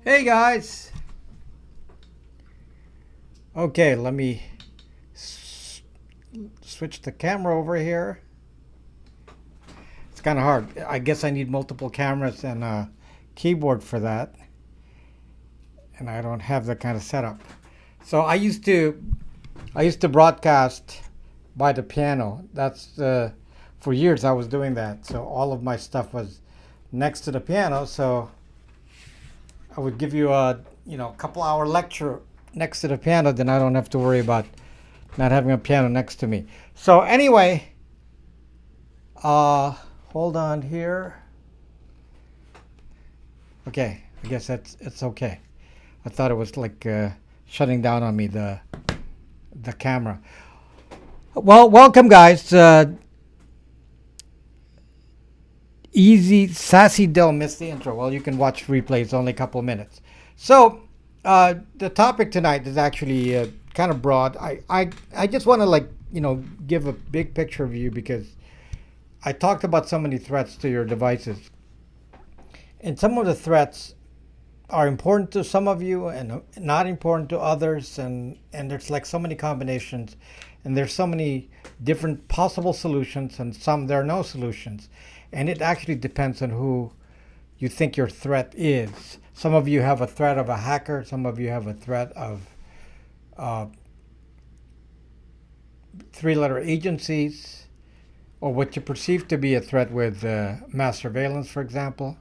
Hey guys. Okay, let me switch the camera over here. It's kind of hard. I guess I need multiple cameras and a keyboard for that. And I don't have that kind of setup. So I used to broadcast by the piano. That's for years I was doing that. So all of my stuff was next to the piano. So I would give you a couple hour lecture next to the piano, then I don't have to worry about not having a piano next to me. So anyway, hold on here. Okay, I guess it's okay. I thought it was like shutting down on me the camera. Well, welcome guys. Easy sassy Dell missed the intro. Well, you can watch replays, only a couple of minutes. So the topic tonight is actually kind of broad. I just want to give a big picture view because I talked about so many threats to your devices, and some of the threats are important to some of you and not important to others, and there's like so many combinations, and there's so many different possible solutions, and some there are no solutions, and it actually depends on who you think your threat is. Some of you have a threat of a hacker. Some of you have a threat of uh, three-letter agencies, or what you perceive to be a threat with mass surveillance, for example.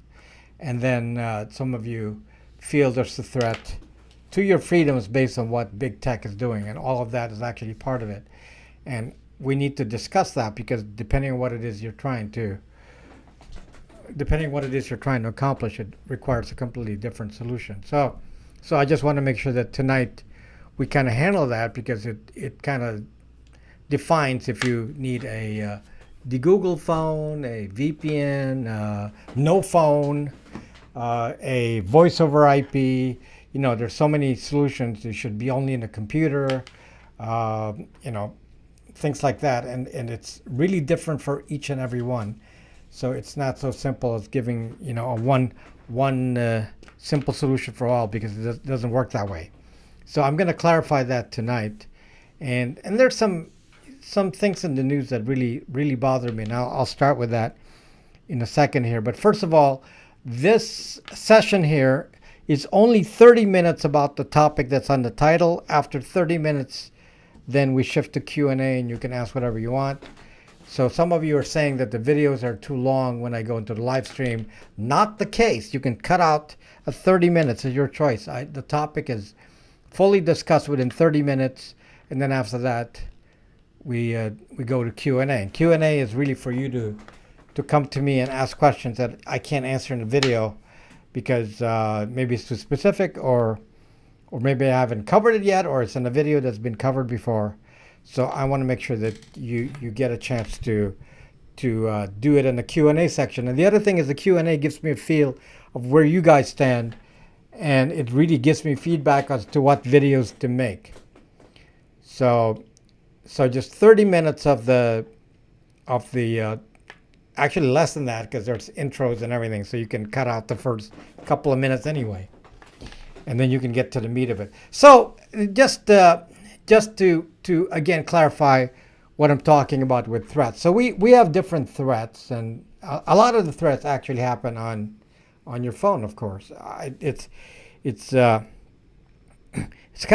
And then some of you feel there's a threat to your freedoms based on what big tech is doing, and all of that is actually part of it. And we need to discuss that because depending on what it is you're trying to accomplish, it requires a completely different solution. So I just want to make sure that tonight we kind of handle that because it kind of defines if you need the Google phone, a VPN, no phone, a voice over IP. There's so many solutions. You should be only in a computer, things like that. And it's really different for each and every one. So it's not so simple as giving, a one simple solution for all, because it doesn't work that way. So I'm going to clarify that tonight. And there's some things in the news that really bother me. And I'll start with that in a second here. But first of all, this session here is only 30 minutes about the topic that's on the title. After 30 minutes, then we shift to Q&A and you can ask whatever you want. So some of you are saying that the videos are too long when I go into the live stream. Not the case. You can cut out 30 minutes. It's your choice. The topic is fully discussed within 30 minutes. And then after that, we go to Q&A. And Q&A is really for you to come to me and ask questions that I can't answer in the video because maybe it's too specific, or maybe I haven't covered it yet, or it's in a video that's been covered before. So I want to make sure that you get a chance to do it in the Q&A section. And the other thing is the Q&A gives me a feel of where you guys stand, and it really gives me feedback as to what videos to make. So just 30 minutes of the actually less than that, because there's intros and everything, so you can cut out the first couple of minutes anyway, and then you can get to the meat of it. So just to again clarify what I'm talking about with threats. So we have different threats, and a lot of the threats actually happen on your phone, of course. It's kind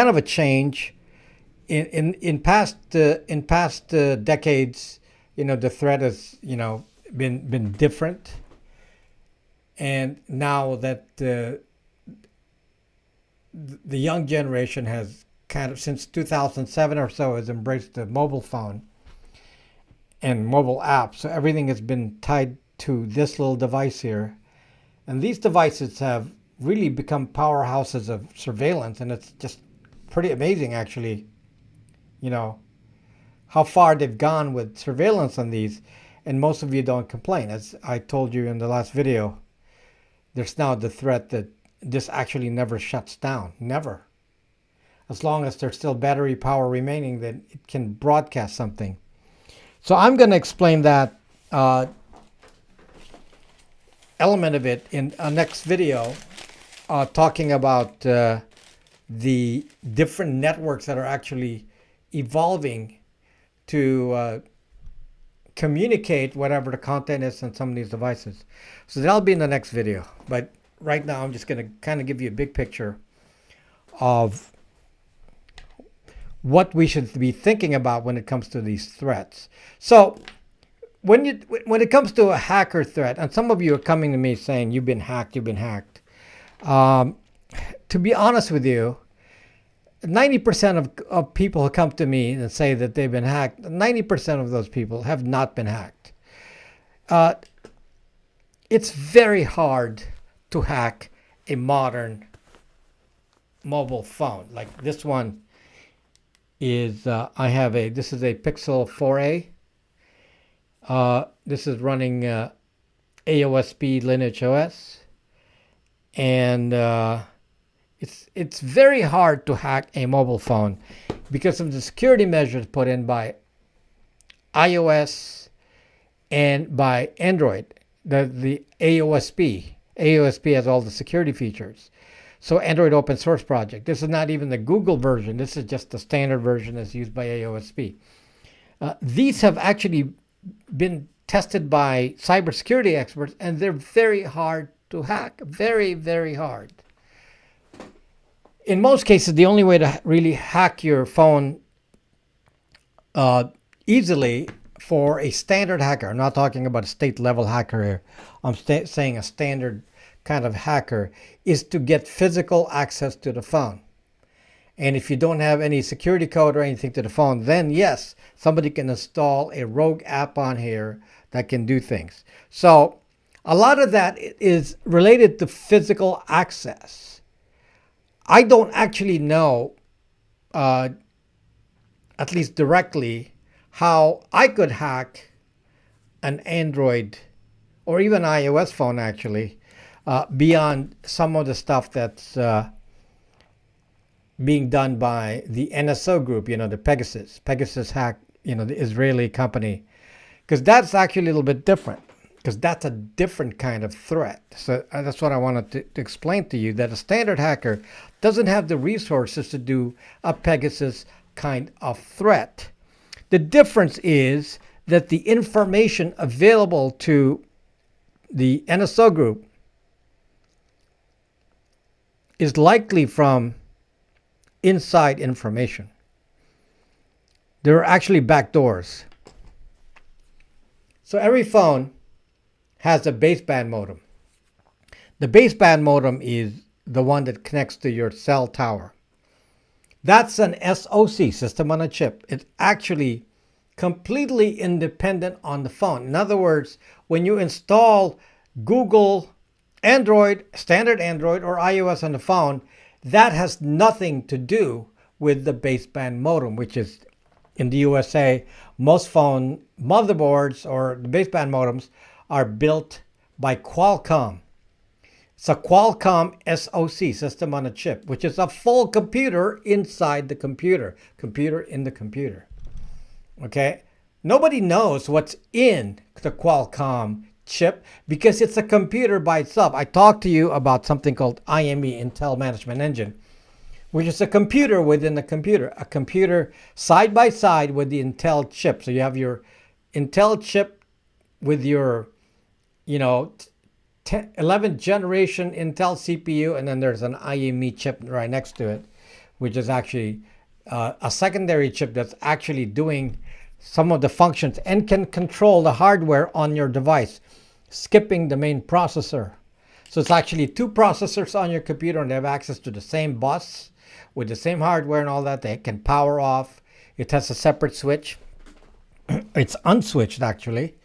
of a change. In past decades, the threat has been different, and now that the young generation has kind of, since 2007 or so, has embraced the mobile phone and mobile apps. So everything has been tied to this little device here, and these devices have really become powerhouses of surveillance, and it's just pretty amazing actually. How far they've gone with surveillance on these, and most of you don't complain. As I told you in the last video, there's now the threat that this actually never shuts down. Never. As long as there's still battery power remaining, then it can broadcast something. So I'm going to explain that element of it in a next video. talking about the different networks that are actually evolving to communicate whatever the content is on some of these devices. So that'll be in the next video. But right now, I'm just going to kind of give you a big picture of what we should be thinking about when it comes to these threats. So when it comes to a hacker threat, and some of you are coming to me saying you've been hacked. To be honest with you, 90% of people who come to me and say that they've been hacked, 90% of those people have not been hacked. It's very hard to hack a modern mobile phone. Like this one is, this is a Pixel 4a. This is running AOSP Lineage OS. And it's very hard to hack a mobile phone because of the security measures put in by iOS and by Android. The AOSP has all the security features. So Android open source project. This is not even the Google version. This is just the standard version that's used by AOSP. These have actually been tested by cybersecurity experts, and they're very hard to hack. Very, very hard. In most cases, the only way to really hack your phone easily for a standard hacker, I'm not talking about a state level hacker here, I'm saying a standard kind of hacker, is to get physical access to the phone. And if you don't have any security code or anything to the phone, then yes, somebody can install a rogue app on here that can do things. So a lot of that is related to physical access. I don't actually know, at least directly, how I could hack an Android or even iOS phone actually, beyond some of the stuff that's being done by the NSO group, the Pegasus hack, the Israeli company, because that's actually a little bit different, because that's a different kind of threat. So that's what I wanted to explain to you, that a standard hacker doesn't have the resources to do a Pegasus kind of threat. The difference is that the information available to the NSO group is likely from inside information. There are actually backdoors. So every phone has a baseband modem. The baseband modem is the one that connects to your cell tower. That's an SoC, system on a chip. It's actually completely independent on the phone. In other words, when you install Google, Android, standard Android, or iOS on the phone, that has nothing to do with the baseband modem, which is in the USA, most phone motherboards or the baseband modems are built by Qualcomm. It's a Qualcomm SoC, system on a chip, which is a full computer inside the computer, computer in the computer. Okay? Nobody knows what's in the Qualcomm chip because it's a computer by itself. I talked to you about something called IME, Intel Management Engine, which is a computer within a computer side by side with the Intel chip. So you have your Intel chip with your, 11th generation Intel CPU, and then there's an IME chip right next to it, which is actually a secondary chip that's actually doing some of the functions and can control the hardware on your device, skipping the main processor. So it's actually two processors on your computer, and they have access to the same bus with the same hardware and all that. They can power off. It has a separate switch. It's unswitched actually.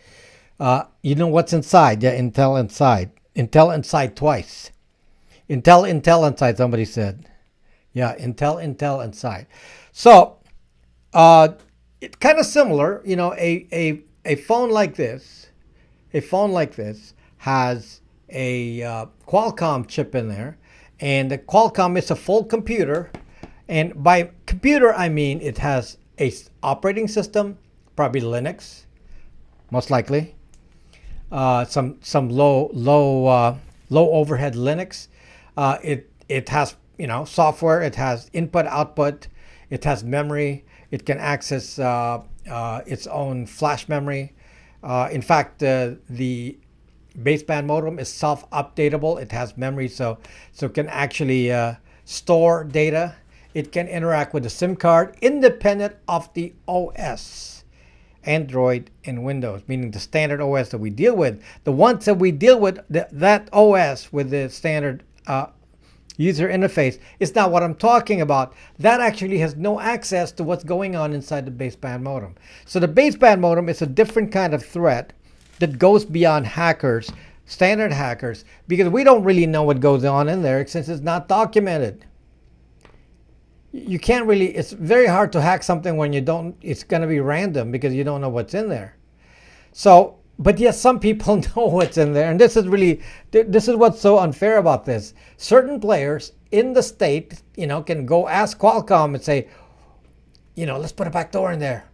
You know what's inside? Yeah, Intel inside. Intel inside twice. Intel inside, somebody said. Yeah, Intel inside. So it's kind of similar. A phone like this, has a Qualcomm chip in there, and the Qualcomm is a full computer. And by computer, I mean it has a operating system, probably Linux, most likely. Some low overhead Linux, It has software. It has input output. It has memory. It can access its own flash memory. In fact, the baseband modem is self-updatable. It has memory, so it can actually store data. It can interact with the SIM card independent of the OS, Android and Windows, meaning the standard OS that we deal with. The ones that we deal with, that OS with the standard user interface is not what I'm talking about. That actually has no access to what's going on inside the baseband modem. So the baseband modem is a different kind of threat that goes beyond hackers, standard hackers, because we don't really know what goes on in there since it's not documented. You can't really, it's very hard to hack something when you don't, it's going to be random because you don't know what's in there. So, but yes, some people know what's in there. And this is what's so unfair about this. Certain players in the state, can go ask Qualcomm and say, let's put a backdoor in there.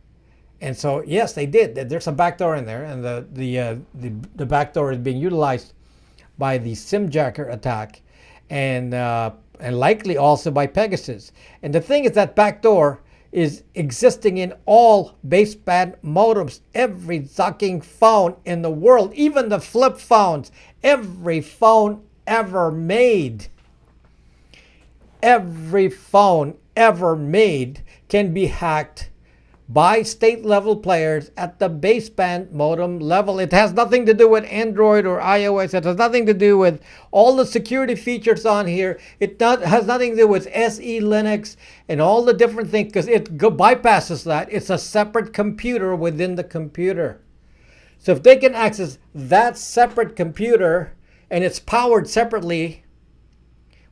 And so, yes, they did. There's a backdoor in there. And the backdoor is being utilized by the SimJacker attack and likely also by Pegasus. And the thing is that backdoor is existing in all baseband modems, every fucking phone in the world, even the flip phones, every phone ever made. Every phone ever made can be hacked by state level players at the baseband modem level. It has nothing to do with Android or iOS. It has nothing to do with all the security features on here. It has nothing to do with SE Linux and all the different things because it bypasses that. It's a separate computer within the computer. So if they can access that separate computer and it's powered separately,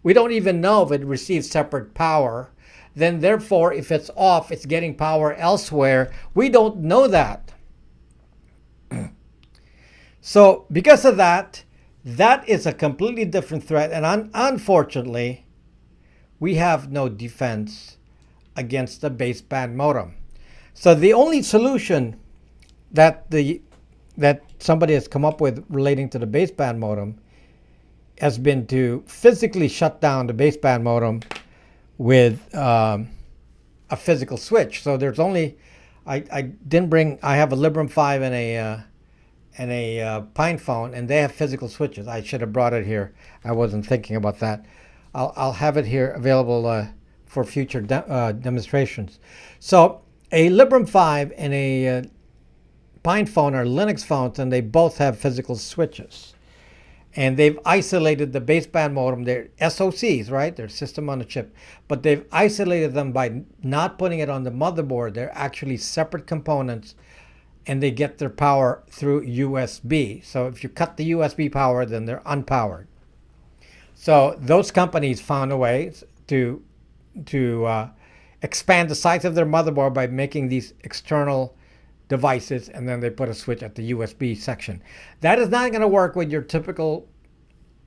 we don't even know if it receives separate power. Then therefore, if it's off, it's getting power elsewhere. We don't know that. So because of that, that is a completely different threat. And unfortunately, we have no defense against the baseband modem. So the only solution that somebody has come up with relating to the baseband modem has been to physically shut down the baseband modem with a physical switch. So there's only, I have a Librem 5 and a Pine phone, and they have physical switches. I should have brought it here. I wasn't thinking about that. I'll have it here available for future demonstrations. So a Librem 5 and a Pine phone are Linux phones, and they both have physical switches. And they've isolated the baseband modem. They're SoCs, right? They're system on a chip. But they've isolated them by not putting it on the motherboard. They're actually separate components, and they get their power through USB. So if you cut the USB power, then they're unpowered. So those companies found a way to expand the size of their motherboard by making these external devices, and then they put a switch at the USB section. That is not going to work with your typical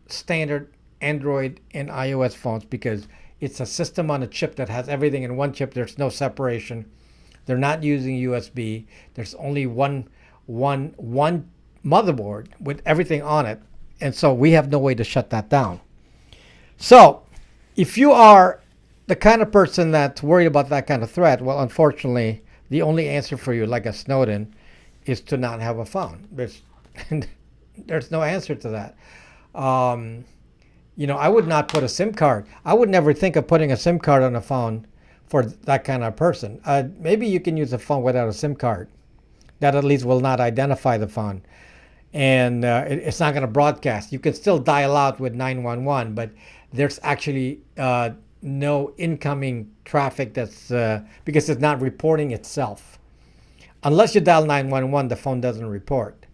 standard Android and iOS phones because it's a system on a chip that has everything in one chip. There's no separation. They're not using USB. There's only one motherboard with everything on it. And so we have no way to shut that down. So if you are the kind of person that's worried about that kind of threat, well, unfortunately, the only answer for you, like a Snowden, is to not have a phone. There's no answer to that. I would not put a SIM card. I would never think of putting a SIM card on a phone for that kind of person. Maybe you can use a phone without a SIM card. That at least will not identify the phone. And it's not going to broadcast. You can still dial out with 911, but there's actually no incoming traffic that's because it's not reporting itself. Unless you dial 911, the phone doesn't report.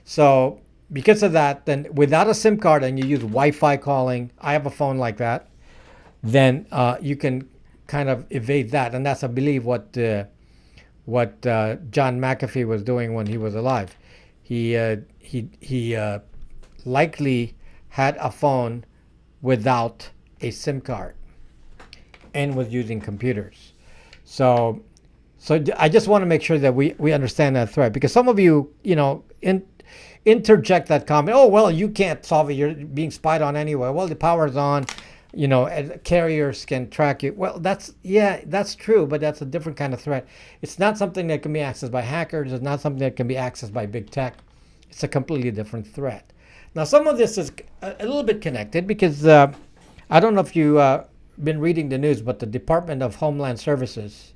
So because of that, then without a SIM card and you use Wi-Fi calling, I have a phone like that, then you can kind of evade that. And that's, I believe, what John McAfee was doing when he was alive. He likely had a phone without a SIM card and was using computers. So I just want to make sure that we understand that threat, because some of you, interject that comment. Oh, well, you can't solve it. You're being spied on anyway. Well, the power's on. and carriers can track you. Well, that's true, but that's a different kind of threat. It's not something that can be accessed by hackers. It's not something that can be accessed by big tech. It's a completely different threat. Now, some of this is a little bit connected because I don't know if you've been reading the news, but the Department of Homeland Services,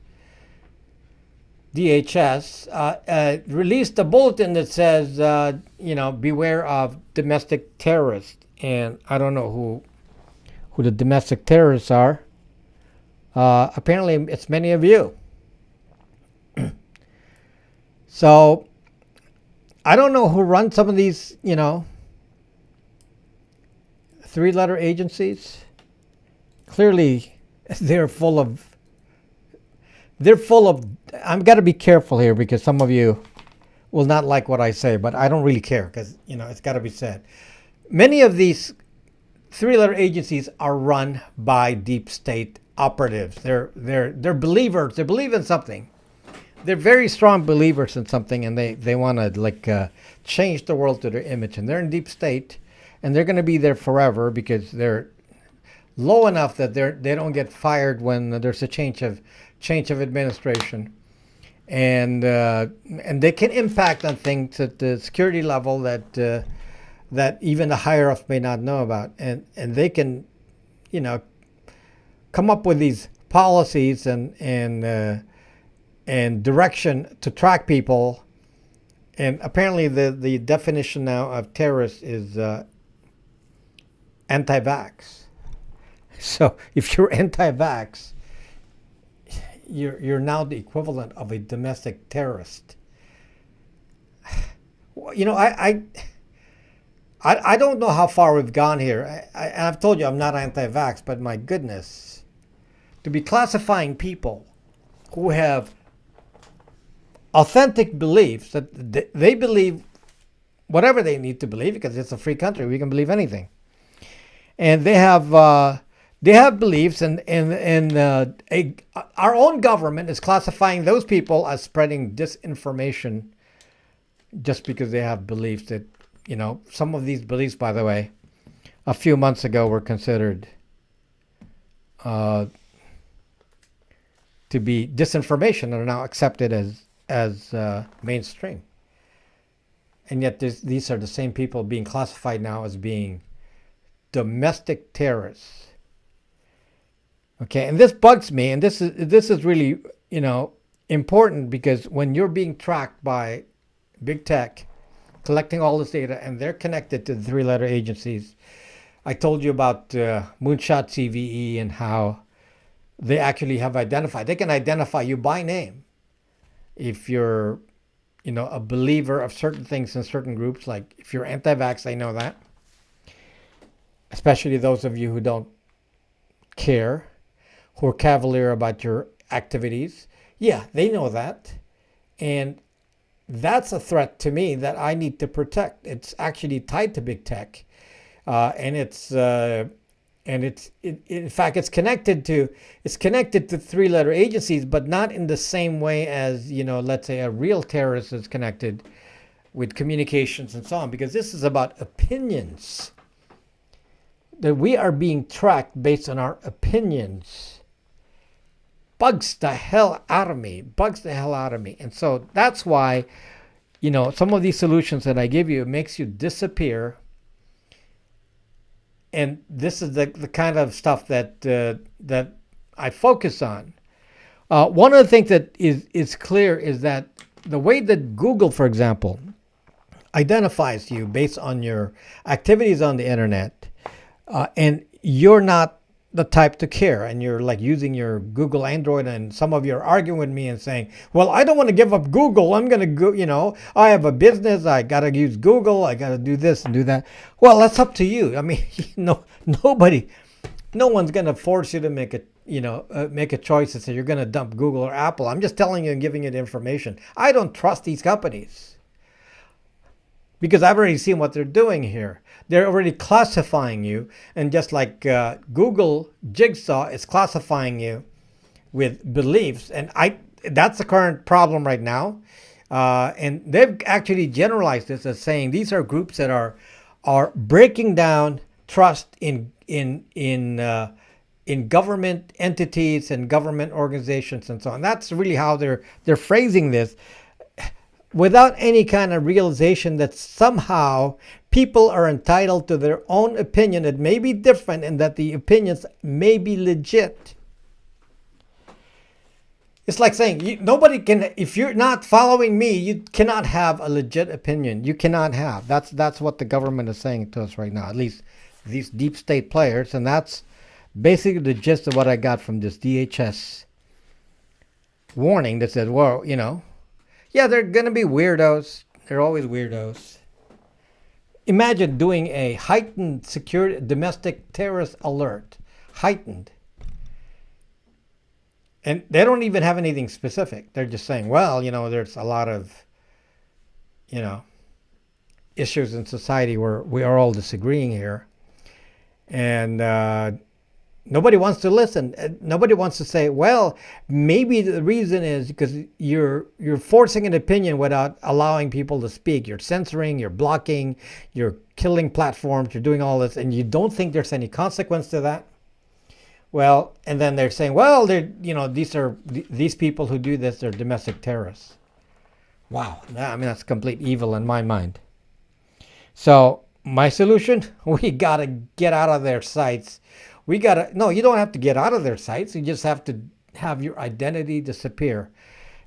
DHS, released a bulletin that says, beware of domestic terrorists. And I don't know who the domestic terrorists are. Apparently, it's many of you. So, I don't know who runs some of these, three-letter agencies. Clearly, they're full of. I've got to be careful here because some of you will not like what I say, but I don't really care because, it's got to be said. Many of these three-letter agencies are run by deep state operatives. They're believers. They believe in something. They're very strong believers in something, and they want to change the world to their image. And they're in deep state, and they're going to be there forever because they're low enough that they don't get fired when there's a change of administration, and they can impact on things at the security level that even the higher ups may not know about, and they can, come up with these policies and direction to track people. And apparently the definition now of terrorist is anti-vax. So if you're anti-vax, you're now the equivalent of a domestic terrorist. I don't know how far we've gone here. I've told you I'm not anti-vax, but my goodness, to be classifying people who have authentic beliefs that they believe whatever they need to believe, because it's a free country, we can believe anything, and they have beliefs, and our own government is classifying those people as spreading disinformation just because they have beliefs that, some of these beliefs, by the way, a few months ago were considered to be disinformation and are now accepted as mainstream. And yet these are the same people being classified now as being domestic terrorists. Okay, and this bugs me, and this is really, important, because when you're being tracked by big tech, collecting all this data, and they're connected to the three-letter agencies. I told you about Moonshot CVE and how they actually have identified. They can identify you by name if you're, a believer of certain things in certain groups. Like if you're anti-vax, they know that. Especially those of you who don't care, who are cavalier about your activities. Yeah, they know that. And that's a threat to me that I need to protect. It's actually tied to big tech, and in fact it's connected to three-letter agencies, but not in the same way as let's say a real terrorist is connected with communications and so on, because this is about opinions. That we are being tracked based on our opinions. Bugs the hell out of me. And so that's why, some of these solutions that I give you, it makes you disappear. And this is the kind of stuff that I focus on. One of the things that is clear is that the way that Google, for example, identifies you based on your activities on the internet, and you're not the type to care, and you're like using your Google Android, and some of you are arguing with me and saying, well, I don't want to give up Google. I'm going to go, I have a business. I got to use Google. I got to do this and do that. Well, that's up to you. I mean, no one's going to force you to make a choice and say you're going to dump Google or Apple. I'm just telling you and giving you the information. I don't trust these companies because I've already seen what they're doing here. They're already classifying you, and just like Google Jigsaw is classifying you with beliefs, and that's the current problem right now. And they've actually generalized this as saying these are groups that are breaking down trust in government entities and government organizations and so on. That's really how they're phrasing this, without any kind of realization that somehow people are entitled to their own opinion. It may be different and that the opinions may be legit. It's like saying nobody can, if you're not following me, you cannot have a legit opinion. You cannot have. That's what the government is saying to us right now, at least these deep state players. And that's basically the gist of what I got from this DHS warning that said, well, yeah, they're going to be weirdos. They're always weirdos. Imagine doing a heightened security domestic terrorist alert. Heightened. And they don't even have anything specific. They're just saying, well, there's a lot of, issues in society where we are all disagreeing here. And nobody wants to listen. Nobody wants to say, well, maybe the reason is because you're forcing an opinion without allowing people to speak. You're censoring, you're blocking, you're killing platforms, you're doing all this, and you don't think there's any consequence to that. Well, and then they're saying, well, these people who do this, they're domestic terrorists. Wow, that's complete evil in my mind. So my solution, we gotta get out of their sites. You don't have to get out of their sites. You just have to have your identity disappear.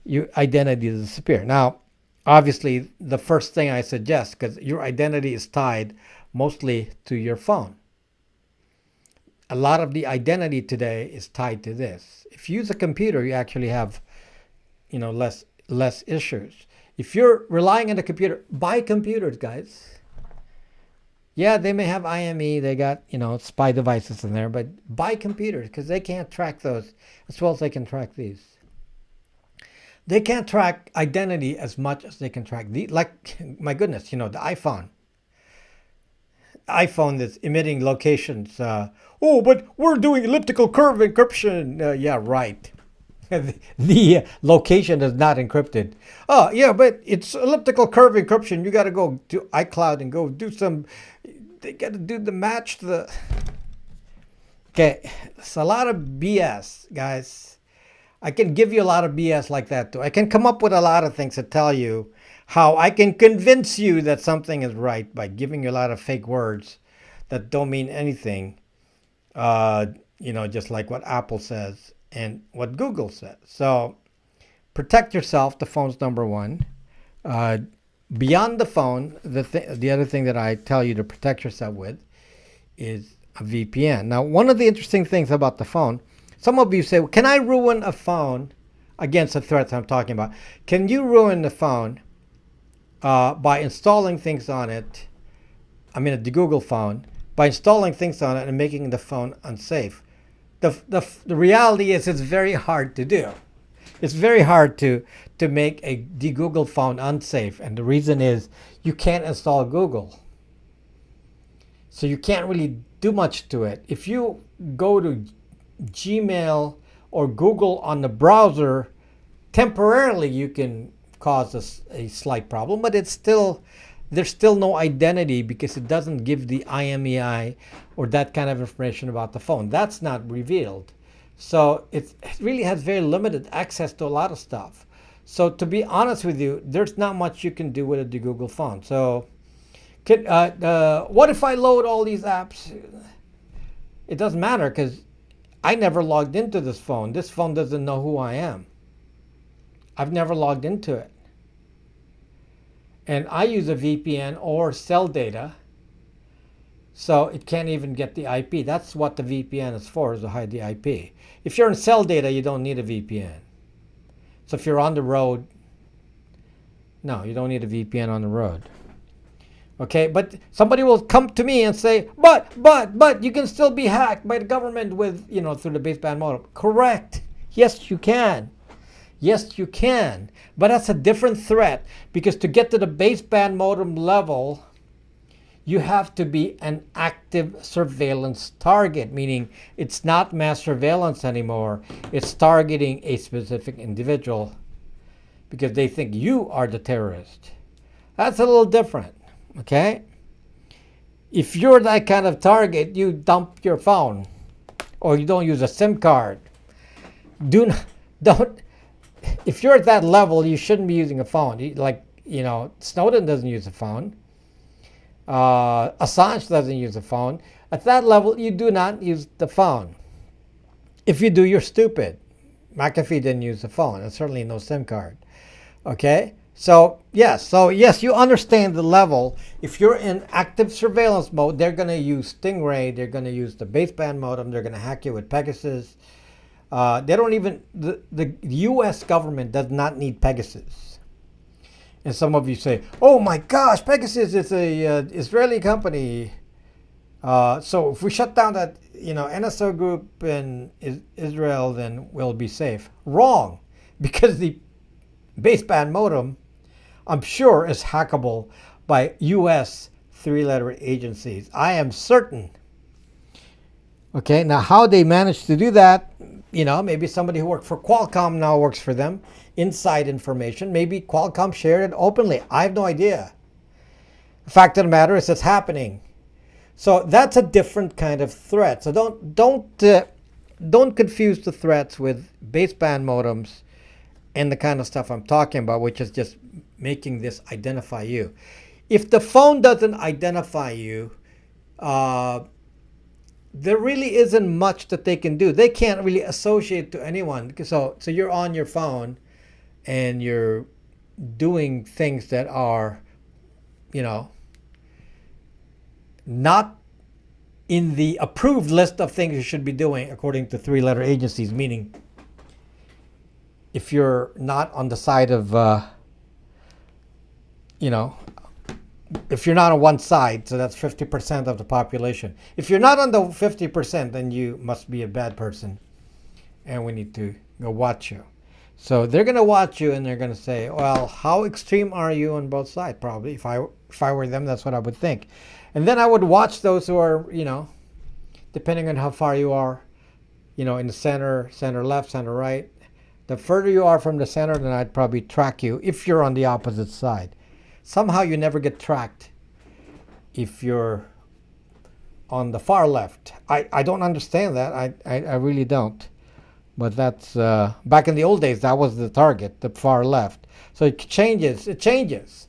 Now, obviously, the first thing I suggest, because your identity is tied mostly to your phone. A lot of the identity today is tied to this. If you use a computer, you actually have, less issues. If you're relying on the computer, buy computers, guys. Yeah, they may have IME, they got, spy devices in there, but buy computers because they can't track those as well as they can track these. They can't track identity as much as they can track my goodness, the iPhone. iPhone that's emitting locations. But we're doing elliptical curve encryption. Yeah, right. The location is not encrypted. Oh, yeah, but it's elliptical curve encryption. You got to go to iCloud and go do some. They got to do the match. Okay, it's a lot of BS, guys. I can give you a lot of BS like that too. I can come up with a lot of things to tell you how I can convince you that something is right by giving you a lot of fake words that don't mean anything. Just like what Apple says and what Google says. So protect yourself. The phone's number one. Beyond the phone, the other thing that I tell you to protect yourself with is a VPN. Now, one of the interesting things about the phone, some of you say, well, can I ruin a phone against the threats I'm talking about? Can you ruin the phone by installing things on it? The Google phone, by installing things on it and making the phone unsafe. The reality is it's very hard to do. It's very hard to make the Google phone unsafe. And the reason is you can't install Google. So you can't really do much to it. If you go to Gmail or Google on the browser, temporarily you can cause a slight problem, but there's still no identity because it doesn't give the IMEI or that kind of information about the phone. That's not revealed. So it really has very limited access to a lot of stuff. So to be honest with you, there's not much you can do with the Google phone. So what if I load all these apps? It doesn't matter because I never logged into this phone. This phone doesn't know who I am. I've never logged into it. And I use a VPN or cell data, so it can't even get the IP. That's what the VPN is for, is to hide the IP. If you're in cell data, you don't need a VPN. So if you're on the road, no, you don't need a VPN on the road. Okay, but somebody will come to me and say, but you can still be hacked by the government with, through the baseband modem. Correct. Yes, you can. Yes, you can. But that's a different threat because to get to the baseband modem level, you have to be an active surveillance target, meaning it's not mass surveillance anymore. It's targeting a specific individual because they think you are the terrorist. That's a little different, okay? if you're that kind of target, you dump your phone or you don't use a SIM card. Do not, don't. If you're at that level, you shouldn't be using a phone. Snowden doesn't use a phone. Assange doesn't use a phone. At that level, you do not use the phone. If you do, you're stupid. McAfee didn't use the phone, and certainly no SIM card. Okay? So yes, you understand the level. If you're in active surveillance mode, they're going to use Stingray, they're going to use the baseband modem, they're going to hack you with Pegasus. They don't even, the U.S. government does not need Pegasus. And some of you say, oh my gosh, Pegasus is a Israeli company. So if we shut down that NSO group in Israel, then we'll be safe. Wrong, because the baseband modem, I'm sure, is hackable by U.S. three-letter agencies. I am certain. Okay, now how they managed to do that, maybe somebody who worked for Qualcomm now works for them. Inside information. Maybe Qualcomm shared it openly. I have no idea. The fact of the matter is it's happening. So that's a different kind of threat. So don't confuse the threats with baseband modems and the kind of stuff I'm talking about, which is just making this identify you. If the phone doesn't identify you, there really isn't much that they can do. They can't really associate to anyone. So you're on your phone and you're doing things that are, not in the approved list of things you should be doing according to three-letter agencies, meaning if you're not on the side of, if you're not on one side, so that's 50% of the population. If you're not on the 50%, then you must be a bad person, and we need to go watch you. So they're going to watch you, and they're going to say, well, how extreme are you on both sides? Probably. If I were them, that's what I would think. And then I would watch those who are, depending on how far you are, in the center left, center right. The further you are from the center, then I'd probably track you if you're on the opposite side. Somehow you never get tracked if you're on the far left. I don't understand that. I really don't. But that's, back in the old days, that was the target, the far left. So it changes.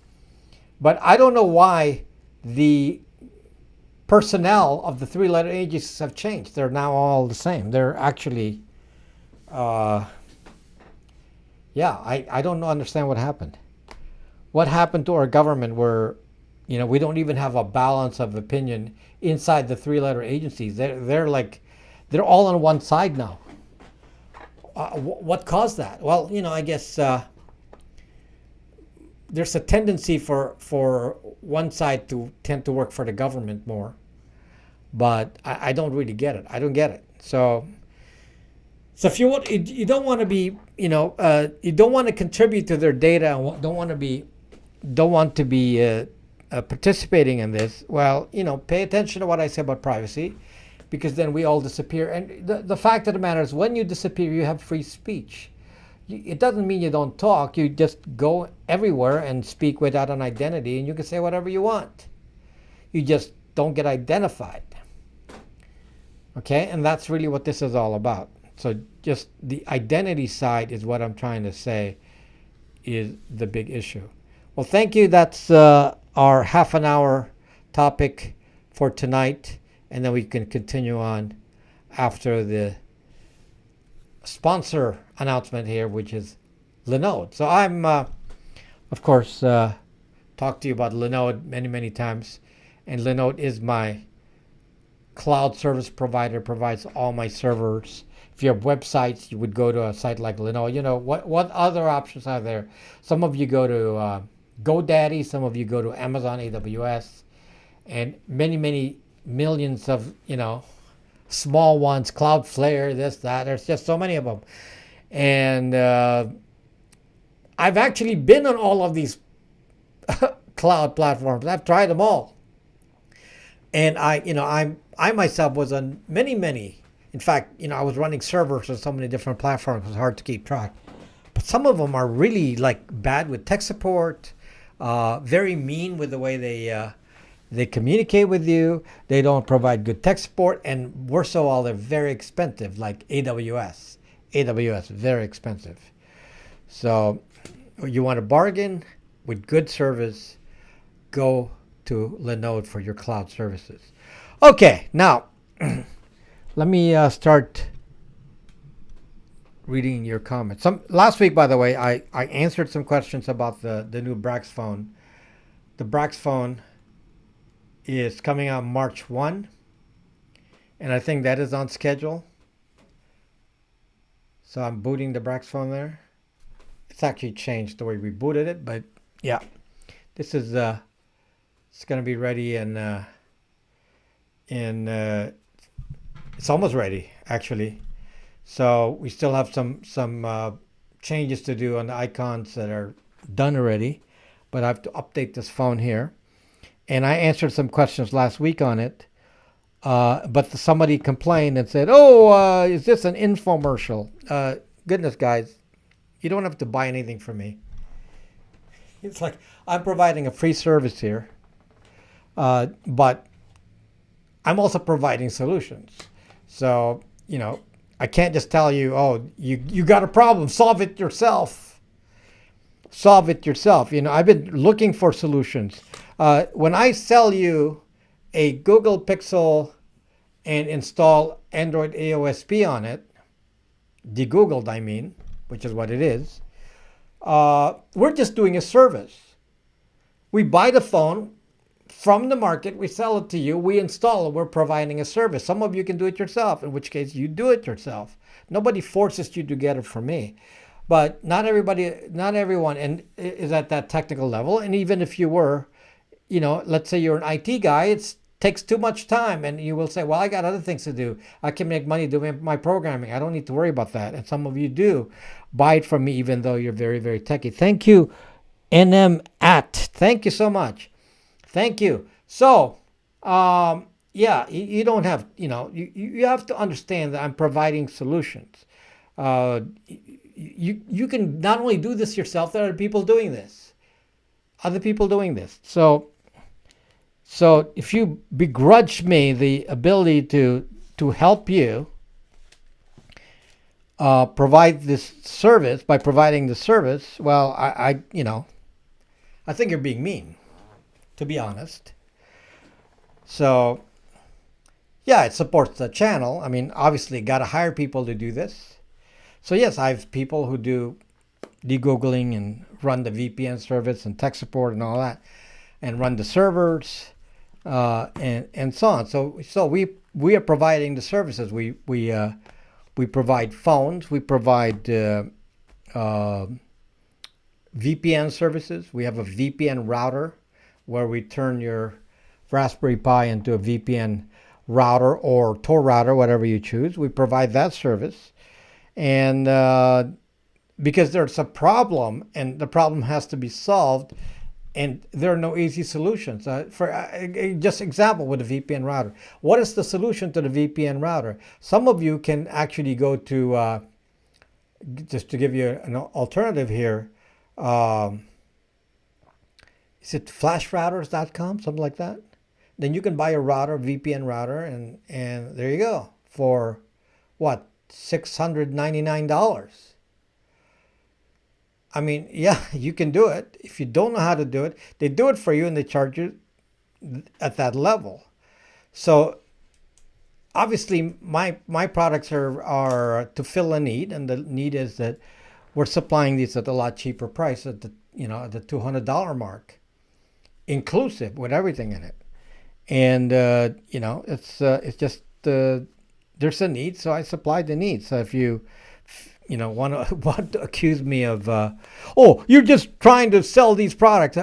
But I don't know why the personnel of the three-letter agencies have changed. They're now all the same. They're actually, I don't understand what happened. What happened to our government where, we don't even have a balance of opinion inside the three-letter agencies. They're all on one side now. What caused that? Well, I guess there's a tendency for one side to tend to work for the government more, but I don't really get it. I don't get it. So if you want, you don't want to be, you don't want to contribute to their data and don't want to be participating in this. Well, pay attention to what I say about privacy, because then we all disappear. And the fact of the matter is, when you disappear, you have free speech. It doesn't mean you don't talk. You just go everywhere and speak without an identity, and you can say whatever you want. You just don't get identified. Okay? And that's really what this is all about. So just the identity side is what I'm trying to say is the big issue. Well, thank you. That's our half an hour topic for tonight. And then we can continue on after the sponsor announcement here, which is Linode. So I'm, of course, talked to you about Linode many, many times. And Linode is my cloud service provider, provides all my servers. If you have websites, you would go to a site like Linode. What other options are there? Some of you go to GoDaddy, some of you go to Amazon AWS, and many, many millions of, small ones, Cloudflare, this, that. There's just so many of them. And I've actually been on all of these cloud platforms. I've tried them all. And I myself was on many. In fact, I was running servers on so many different platforms. It was hard to keep track. But some of them are really bad with tech support, very mean with the way They communicate with you. They don't provide good tech support, and worst of all, they're very expensive, like AWS. AWS, very expensive. So you want a bargain with good service, go to Linode for your cloud services. Okay, now let me start reading your comments. Last week, by the way, I answered some questions about the new Brax phone. The Brax phone is coming out March 1, and I think that is on schedule. So I'm booting the Brax phone there. It's actually changed the way we booted it, but yeah, this is it's going to be ready, and it's almost ready actually. So we still have some changes to do on the icons that are done already, but I have to update this phone here. And I answered some questions last week on it, but somebody complained and said, "Oh, is this an infomercial?" Goodness, guys, you don't have to buy anything from me. It's like I'm providing a free service here, but I'm also providing solutions. So, I can't just tell you, "Oh, you got a problem, solve it yourself." Solve it yourself. I've been looking for solutions. When I sell you a Google Pixel and install Android AOSP on it, de-Googled I mean, which is what it is, we're just doing a service. We buy the phone from the market, we sell it to you, we install it, we're providing a service. Some of you can do it yourself, in which case you do it yourself. Nobody forces you to get it from me. But not everyone is at that technical level. And even if you were, let's say you're an IT guy, it takes too much time, and you will say, well, I got other things to do. I can make money doing my programming. I don't need to worry about that. And some of you do buy it from me, even though you're very, very techy. Thank you, NM@. Thank you so much. Thank you. So, yeah, you don't have, you have to understand that I'm providing solutions. You can not only do this yourself, there are people doing this. Other people doing this. So if you begrudge me the ability to help you provide this service by providing the service, well, I think you're being mean, to be honest. So, yeah, it supports the channel. I mean, obviously, got to hire people to do this. So yes, I have people who do de-Googling and run the VPN service and tech support and all that, and run the servers and so on. So we are providing the services. We provide phones. We provide VPN services. We have a VPN router where we turn your Raspberry Pi into a VPN router or Tor router, whatever you choose. We provide that service. And because there's a problem, and the problem has to be solved, and there are no easy solutions. For just example with the VPN router, what is the solution to the VPN router? Some of you can actually go to, just to give you an alternative here, is it flashrouters.com, something like that? Then you can buy a router, VPN router, and there you go for what? $699. I mean, yeah, you can do it. If you don't know how to do it, they do it for you and they charge you at that level. So obviously my products are to fill a need, and the need is that we're supplying these at a lot cheaper price at the $200 mark, inclusive with everything in it. And it's just there's a need, so I supplied the need. So if you want to accuse me of, you're just trying to sell these products,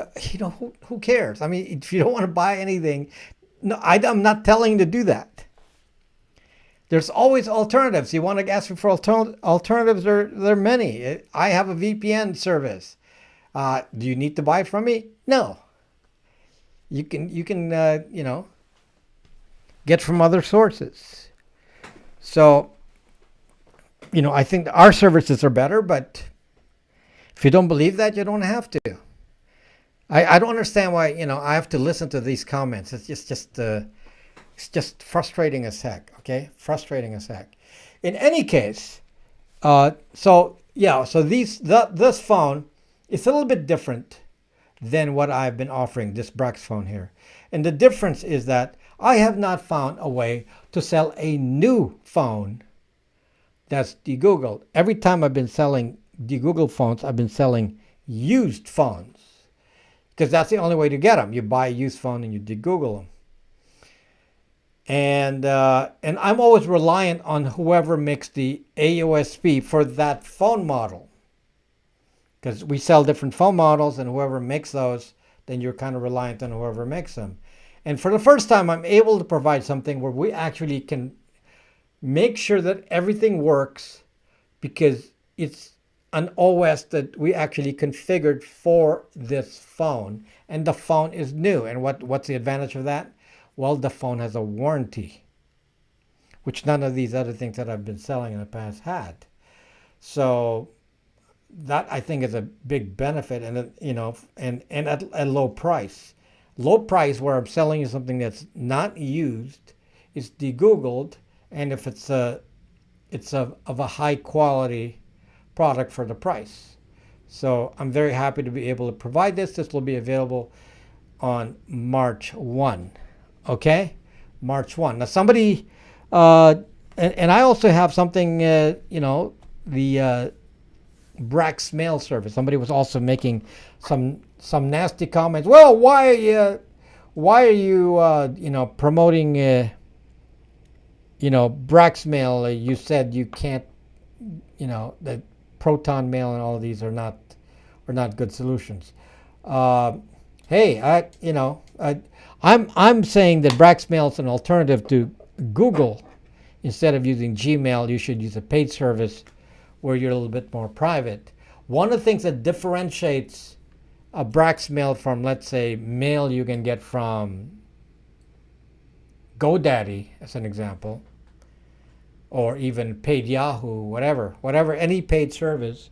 who cares? I mean, if you don't want to buy anything, no, I'm not telling you to do that. There's always alternatives. You want to ask me for alternatives? There are many. I have a VPN service. Do you need to buy from me? No. You can get from other sources. So, I think our services are better, but if you don't believe that, you don't have to. I don't understand why, I have to listen to these comments. It's just frustrating as heck. Okay, frustrating as heck. In any case, so this phone is a little bit different than what I've been offering, this Brax phone here. And the difference is that I have not found a way to sell a new phone that's de-Googled. Every time I've been selling de-Googled phones, I've been selling used phones because that's the only way to get them. You buy a used phone and you de-Google them. And I'm always reliant on whoever makes the AOSP for that phone model. Because we sell different phone models, and whoever makes those, then you're kind of reliant on whoever makes them. And for the first time, I'm able to provide something where we actually can make sure that everything works because it's an OS that we actually configured for this phone. And the phone is new. And what's the advantage of that? Well, the phone has a warranty, which none of these other things that I've been selling in the past had. So that I think is a big benefit, and at a low price. Low price where I'm selling you something that's not used, is de-Googled, and if it's of a high quality product for the price. So I'm very happy to be able to provide this. This will be available on March 1. Okay, March 1. Now somebody, and I also have something, the Brax mail service. Somebody was also making some nasty comments. Well, why are you promoting Brax mail? You said you can't, that Proton mail and all of these are not good solutions. Hey, I'm saying that Brax mail is an alternative to Google. Instead of using Gmail, you should use a paid service where you're a little bit more private. One of the things that differentiates a Brax mail from, let's say, mail you can get from GoDaddy, as an example, or even paid Yahoo, whatever, any paid service,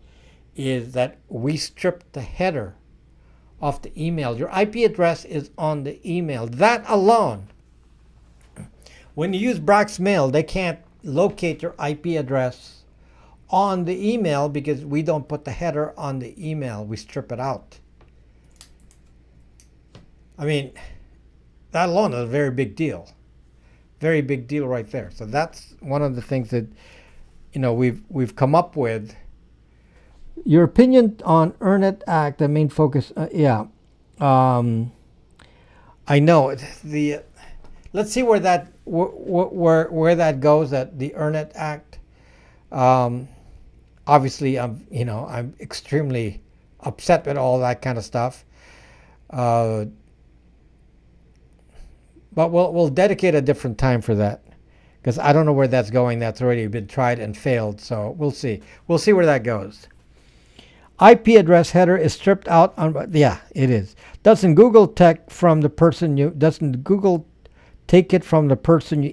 is that we strip the header off the email. Your IP address is on the email. That alone, when you use Brax mail, they can't locate your IP address on the email because we don't put the header on the email. We strip it out. I mean, that alone is a very big deal. Very big deal right there. So that's one of the things that we've come up with. Your opinion on EarnIt Act, the main focus, I know let's see where that goes, at the EarnIt Act. Obviously, I'm extremely upset with all that kind of stuff. But we'll dedicate a different time for that, because I don't know where that's going. That's already been tried and failed. So we'll see. We'll see where that goes. IP address header is stripped out. Yeah, it is. Doesn't Google take it from the person you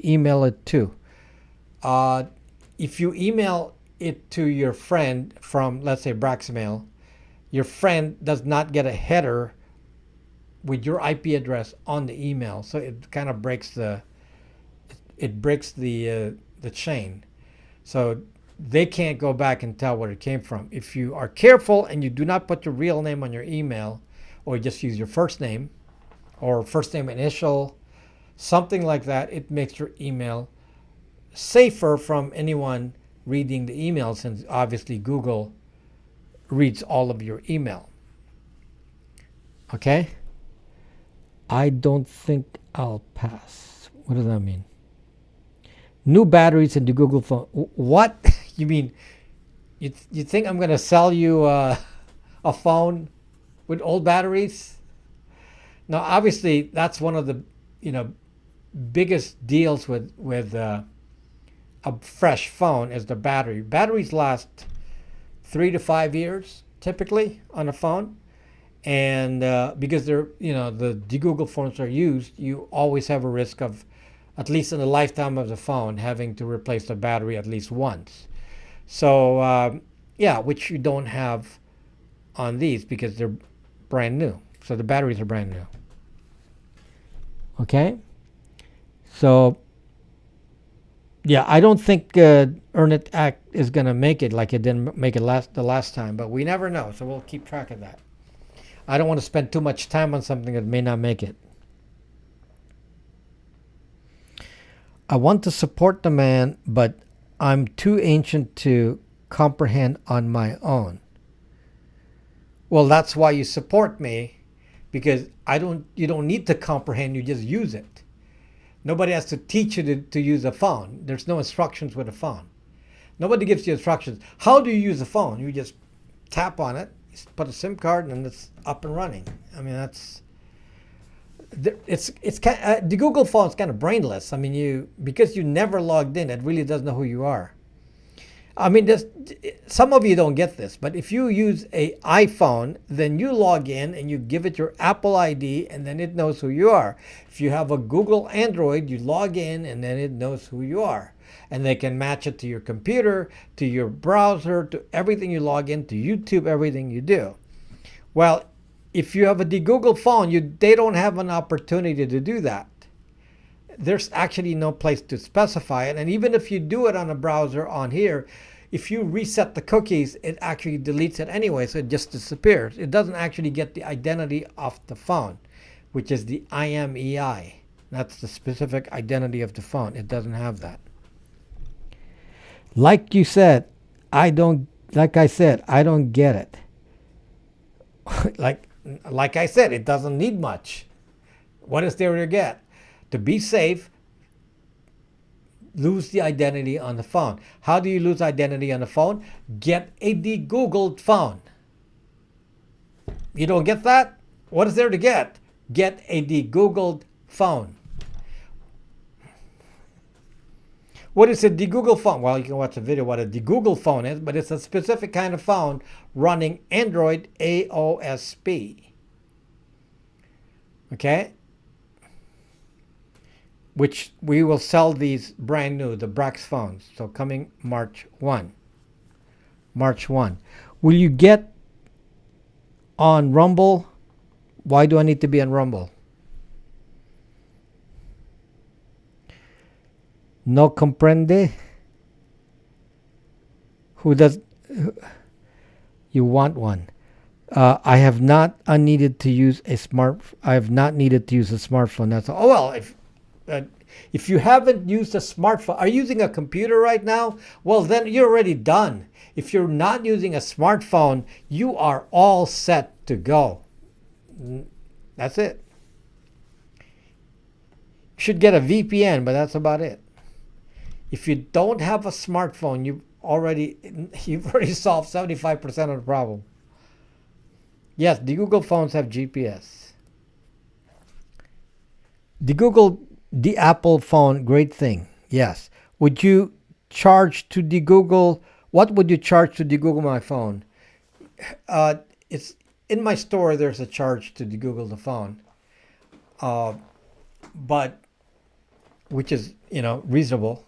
email it to? If you email it to your friend from, let's say, Braxmail, your friend does not get a header with your IP address on the email, so it kind of breaks the chain. So they can't go back and tell where it came from. If you are careful and you do not put your real name on your email, or just use your first name or first name initial, something like that, it makes your email safer from anyone reading the email, since obviously Google reads all of your email. Okay? I don't think I'll pass. What does that mean? New batteries in the Google phone. What? You mean you think I'm going to sell you a phone with old batteries? Now, obviously, that's one of the biggest deals with a fresh phone is the battery. Batteries last 3 to 5 years typically on a phone, and because they're the Google phones are used, you always have a risk of, at least in the lifetime of the phone, having to replace the battery at least once. So which you don't have on these because they're brand new. So the batteries are brand new. Okay? So, yeah, I don't think Earn It Act is going to make it like it didn't make it the last time, but we never know, so we'll keep track of that. I don't want to spend too much time on something that may not make it. I want to support the man, but I'm too ancient to comprehend on my own. Well, that's why you support me, because you don't need to comprehend, you just use it. Nobody has to teach you to use a phone. There's no instructions with a phone. Nobody gives you instructions. How do you use a phone? You just tap on it, put a SIM card, and it's up and running. I mean, it's kind of, the Google phone is kind of brainless. I mean, because you never logged in, it really doesn't know who you are. I mean, some of you don't get this, but if you use an iPhone, then you log in and you give it your Apple ID, and then it knows who you are. If you have a Google Android, you log in and then it knows who you are. And they can match it to your computer, to your browser, to everything you log in, to YouTube, everything you do. Well, if you have the Google phone, they don't have an opportunity to do that. There's actually no place to specify it. And even if you do it on a browser on here, if you reset the cookies, it actually deletes it anyway, so it just disappears. It doesn't actually get the identity of the phone, which is the IMEI. That's the specific identity of the phone. It doesn't have that. Like I said, I don't get it. like I said, it doesn't need much. What is there to get? To be safe, lose the identity on the phone. How do you lose identity on the phone? Get a de-Googled phone. You don't get that? What is there to get? Get a de-Googled phone. What is a de-Googled phone? Well, you can watch a video what a de-Googled phone is, but it's a specific kind of phone running Android AOSP. Okay? Which we will sell these brand new, the Brax phones. So coming March 1. March 1. Will you get on Rumble? Why do I need to be on Rumble? No comprende? You want one? I have not needed to use a smartphone. That's all. Oh well, if you haven't used a smartphone, are you using a computer right now? Well, then you're already done. If you're not using a smartphone, you are all set to go. That's it. You should get a VPN, but that's about it. If you don't have a smartphone, you've already solved 75% of the problem. Yes, the Google phones have GPS. The Apple phone, great thing. Yes. Would you charge to de-Google? What would you charge to de-Google my phone? It's in my store. There's a charge to de-Google the phone, but which is reasonable.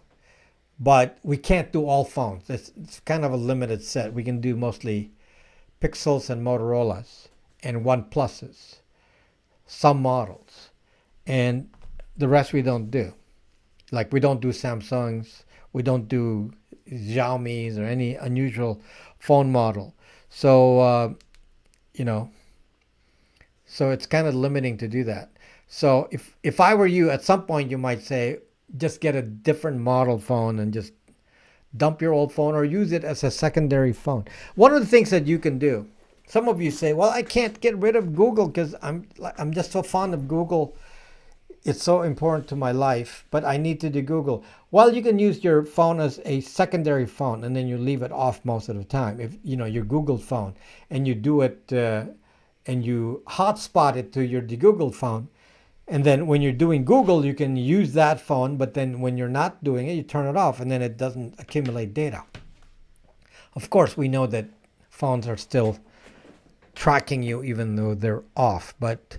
But we can't do all phones. It's kind of a limited set. We can do mostly Pixels and Motorola's and OnePluses, some models, and the rest we don't do. Like we don't do Samsungs, we don't do Xiaomi's or any unusual phone model. So, so it's kind of limiting to do that. So if I were you, at some point you might say, just get a different model phone and just dump your old phone or use it as a secondary phone. One of the things that you can do, some of you say, well, I can't get rid of Google because I'm just so fond of Google. It's so important to my life, but I need to do Google. Well, you can use your phone as a secondary phone and then you leave it off most of the time. If your Google phone and you do it and you hotspot it to your de-Googled phone. And then when you're doing Google, you can use that phone, but then when you're not doing it, you turn it off and then it doesn't accumulate data. Of course, we know that phones are still tracking you even though they're off, but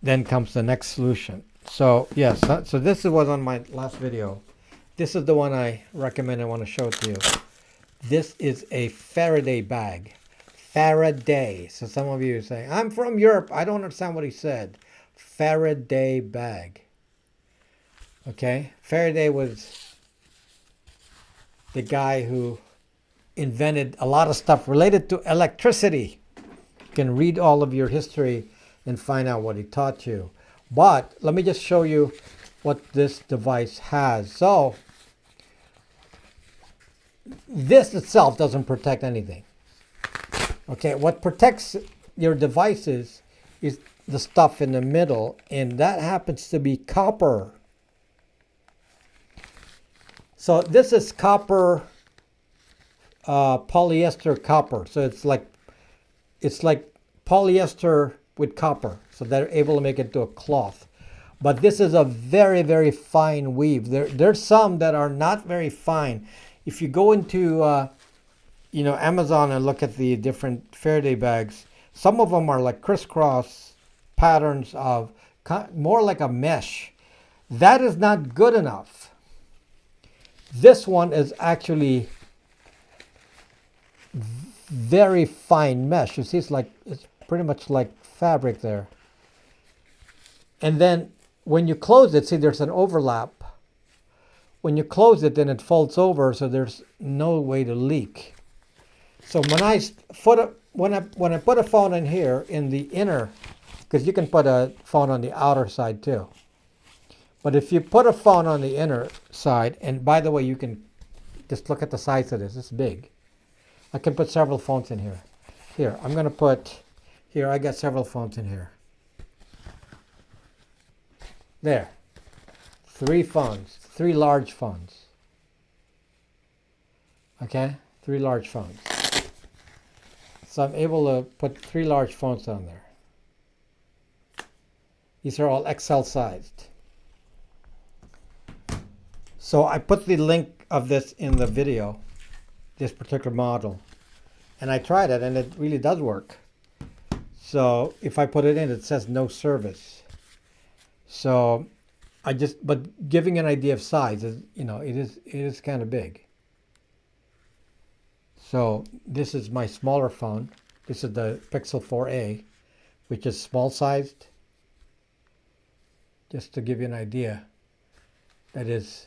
then comes the next solution. So yes, so this was on my last video. This is the one I recommend. I want to show it to you. This is a Faraday bag. Faraday. So some of you are saying, I'm from Europe. I don't understand what he said. Faraday bag. Okay. Faraday was the guy who invented a lot of stuff related to electricity. You can read all of your history and find out what he taught you. But let me just show you what this device has. So this itself doesn't protect anything. Okay, what protects your devices is the stuff in the middle, and that happens to be copper. So this is copper, polyester copper. So it's like polyester with copper. So they're able to make it into a cloth. But this is a very, very fine weave. There's some that are not very fine. If you go into Amazon and look at the different Faraday bags, some of them are like crisscross patterns of more like a mesh. That is not good enough. This one is actually very fine mesh. You see, it's pretty much like fabric there. And then when you close it, see there's an overlap. When you close it, then it folds over, so there's no way to leak. So when I put a phone in here in the inner, because you can put a phone on the outer side too. But if you put a phone on the inner side, and by the way, you can just look at the size of this. It's big. I can put several phones in here. Here, I'm going to put, here, I got several phones in here. There. 3 phones. 3 large phones. Okay? 3 large phones. So I'm able to put 3 large phones on there. These are all XL sized. So I put the link of this in the video, this particular model. And I tried it, and it really does work. So if I put it in, it says no service. So but giving an idea of size, is, it is kind of big. So this is my smaller phone. This is the Pixel 4a, which is small sized. Just to give you an idea, that is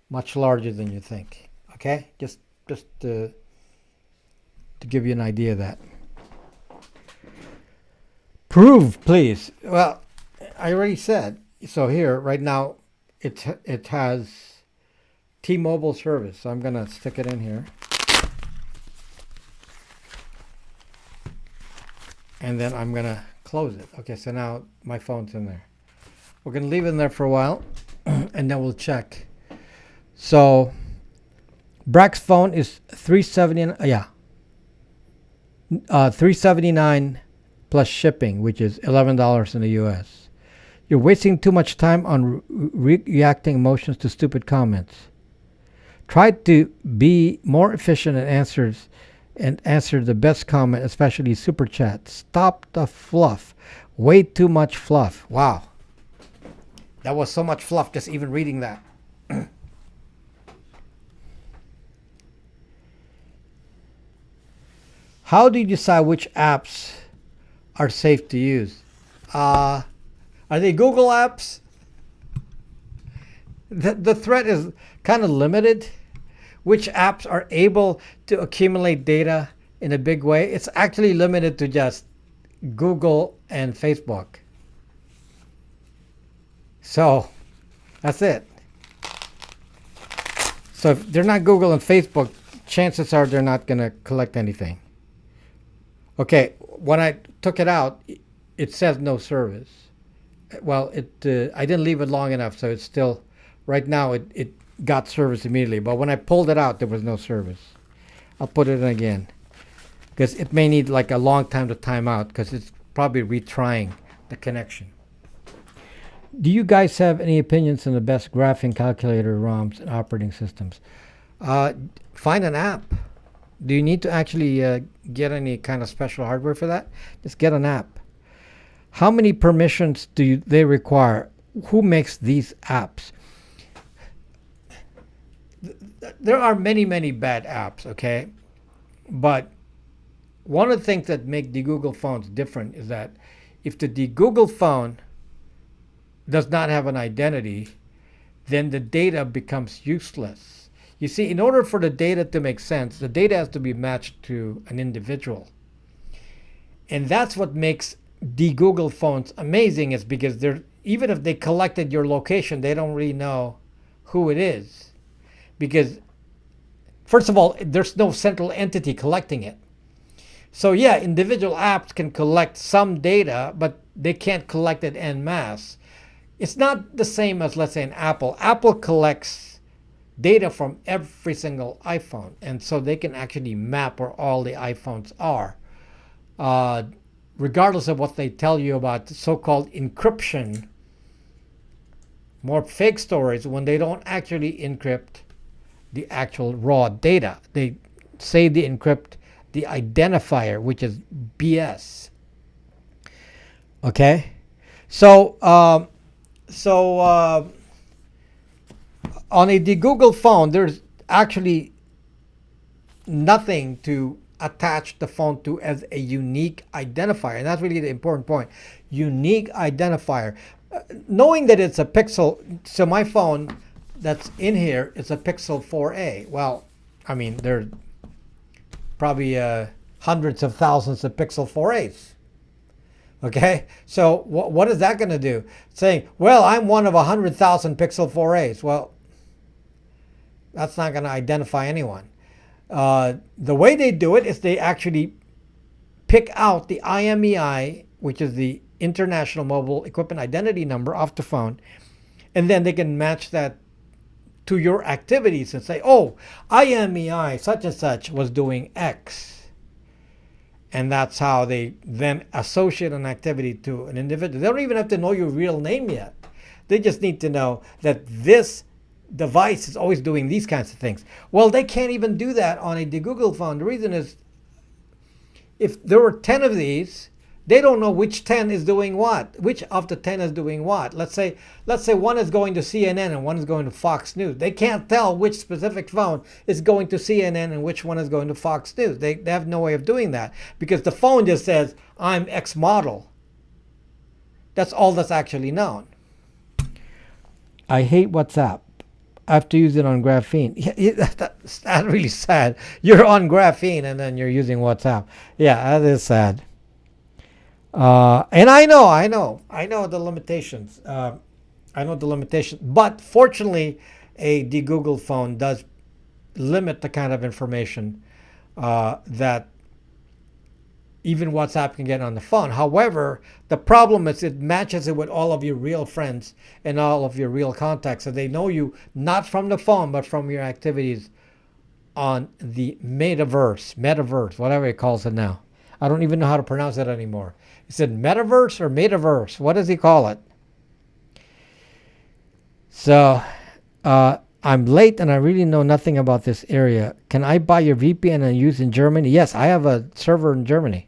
much larger than you think. Okay, just to give you an idea of that. Prove, please. Well, I already said. So here, right now, it has T-Mobile service. So I'm gonna stick it in here, and then I'm gonna close it. Okay, so now my phone's in there. We're gonna leave it in there for a while, and then we'll check. So Brax Phone is $379 plus shipping, which is $11 in the U.S. You're wasting too much time on reacting emotions to stupid comments. Try to be more efficient and answer the best comment, especially super chat. Stop the fluff. Way too much fluff. Wow. That was so much fluff just even reading that. How do you decide which apps are safe to use? Are they Google apps? The threat is kind of limited. Which apps are able to accumulate data in a big way? It's actually limited to just Google and Facebook. So that's it. So if they're not Google and Facebook, chances are they're not going to collect anything. Okay, when I took it out, it says no service. Well, I didn't leave it long enough, so it's still, right now it got service immediately. But when I pulled it out, there was no service. I'll put it in again, because it may need like a long time to time out, because it's probably retrying the connection. Do you guys have any opinions on the best graphene calculator ROMs and operating systems? Find an app. Do you need to actually get any kind of special hardware for that? Just get an app. How many permissions do they require? Who makes these apps? There are many, many bad apps, okay? But one of the things that make the Google phones different is that if the Google phone does not have an identity, then the data becomes useless. You see, in order for the data to make sense, the data has to be matched to an individual. And that's what makes the Google phones amazing, is because they're, even if they collected your location, they don't really know who it is. Because, first of all, there's no central entity collecting it. So yeah, individual apps can collect some data, but they can't collect it en masse. It's not the same as, let's say, an Apple. Apple collects data from every single iPhone, and so they can actually map where all the iPhones are. Regardless of what they tell you about so-called encryption, more fake stories when they don't actually encrypt the actual raw data. They say they encrypt the identifier, which is BS. Okay, so on the Google phone, there's actually nothing to attach the phone to as a unique identifier, and that's really the important point. Unique identifier. Knowing that it's a Pixel, so my phone that's in here is a Pixel 4a. Well, I mean, there probably hundreds of thousands of Pixel 4As. Okay, so what is that going to do? Saying, well, I'm one of 100,000 Pixel 4As. Well, that's not going to identify anyone. The way they do it is they actually pick out the IMEI, which is the International Mobile Equipment Identity Number, off the phone, and then they can match that to your activities and say, oh, IMEI such and such was doing X. And that's how they then associate an activity to an individual. They don't even have to know your real name yet. They just need to know that this device is always doing these kinds of things. Well, they can't even do that on a Google phone. The reason is, if there were 10 of these, they don't know which 10 is doing what. Which of the 10 is doing what? Let's say one is going to CNN and one is going to Fox News. They can't tell which specific phone is going to CNN and which one is going to Fox News. They have no way of doing that, because the phone just says, I'm X model. That's all that's actually known. I hate WhatsApp. I have to use it on graphene. Yeah, that's really sad. You're on graphene and then you're using WhatsApp. Yeah, that is sad. And I know the limitations. But fortunately, the Google phone does limit the kind of information that even WhatsApp can get on the phone. However, the problem is it matches it with all of your real friends and all of your real contacts. So they know you not from the phone, but from your activities on the metaverse, whatever it calls it now. I don't even know how to pronounce it anymore. Is it metaverse or metaverse? What does he call it? So, I'm late and I really know nothing about this area. Can I buy your VPN and use in Germany? Yes, I have a server in Germany.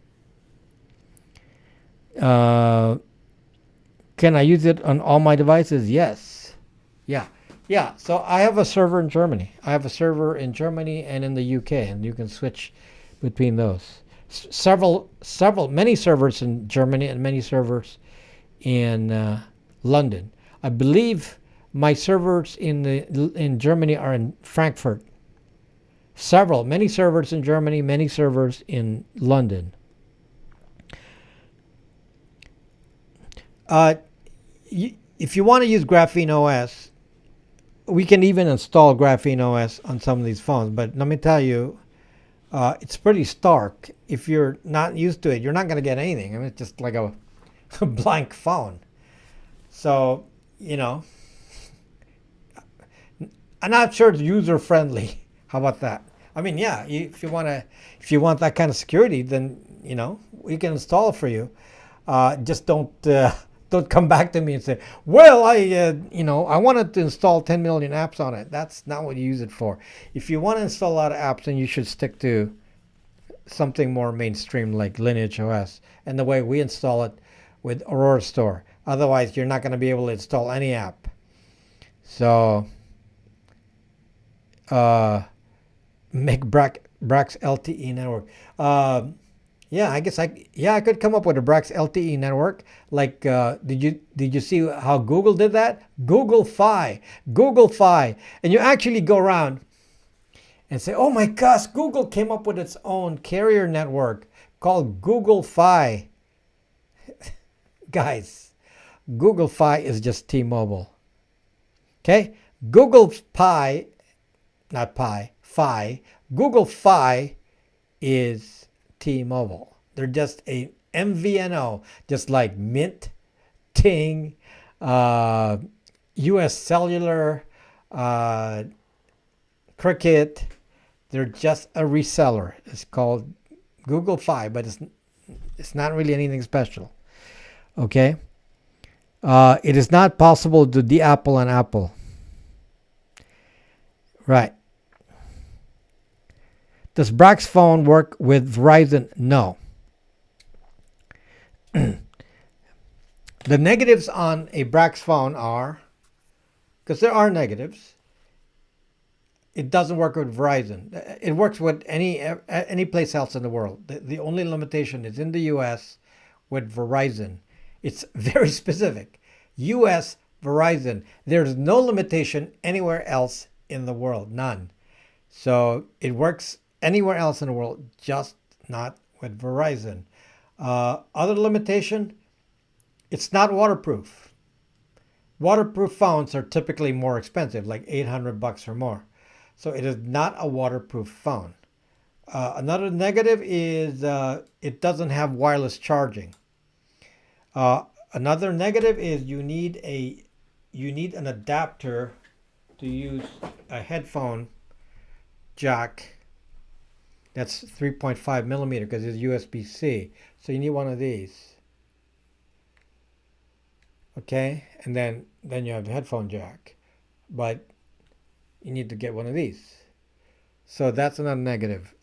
Can I use it on all my devices? Yes. Yeah. So I have a server in Germany. I have a server in Germany and in the UK, and you can switch between those. Many servers in Germany and many servers in London. I believe my servers in Germany are in Frankfurt. Many servers in Germany, many servers in London. If you want to use Graphene OS, we can even install Graphene OS on some of these phones. But let me tell you, it's pretty stark. If you're not used to it, you're not going to get anything. I mean, it's just like a blank phone. So, I'm not sure it's user friendly. How about that? I mean, yeah, if you want that kind of security, then we can install it for you. Just don't come back to me and say, well, I wanted to install 10 million apps on it. That's not what you use it for. If you want to install a lot of apps, then you should stick to something more mainstream like Lineage OS and the way we install it with Aurora Store. Otherwise, you're not going to be able to install any app. So, make Brax LTE network. Yeah, I guess I could come up with a Brax LTE network. Like, did you see how Google did that? Google Fi, and you actually go around and say, "Oh my gosh, Google came up with its own carrier network called Google Fi." Guys, Google Fi is just T-Mobile. Okay, Google Pi, not Pi, Fi. Google Fi is T-Mobile. They're just a MVNO, just like Mint, Ting, uh, U.S. Cellular, uh, Cricket. They're just a reseller. It's called Google Fi, but it's not really anything special. Okay. It is not possible to de-Apple on Apple. Right. Does Brax Phone work with Verizon? No. The negatives on a Brax phone are, because there are negatives, it doesn't work with Verizon. It works with any place else in the world. The only limitation is in the U.S. with Verizon. It's very specific. U.S. Verizon. There's no limitation anywhere else in the world. None. So it works anywhere else in the world, just not with Verizon. Other limitation, it's not waterproof. Waterproof phones are typically more expensive, like $800 or more. So it is not a waterproof phone. Another negative is it doesn't have wireless charging. Another negative is you need an adapter to use a headphone jack that's 3.5 millimeter because it's USB-C. So you need one of these. Okay, and then you have the headphone jack, but you need to get one of these. So that's another negative.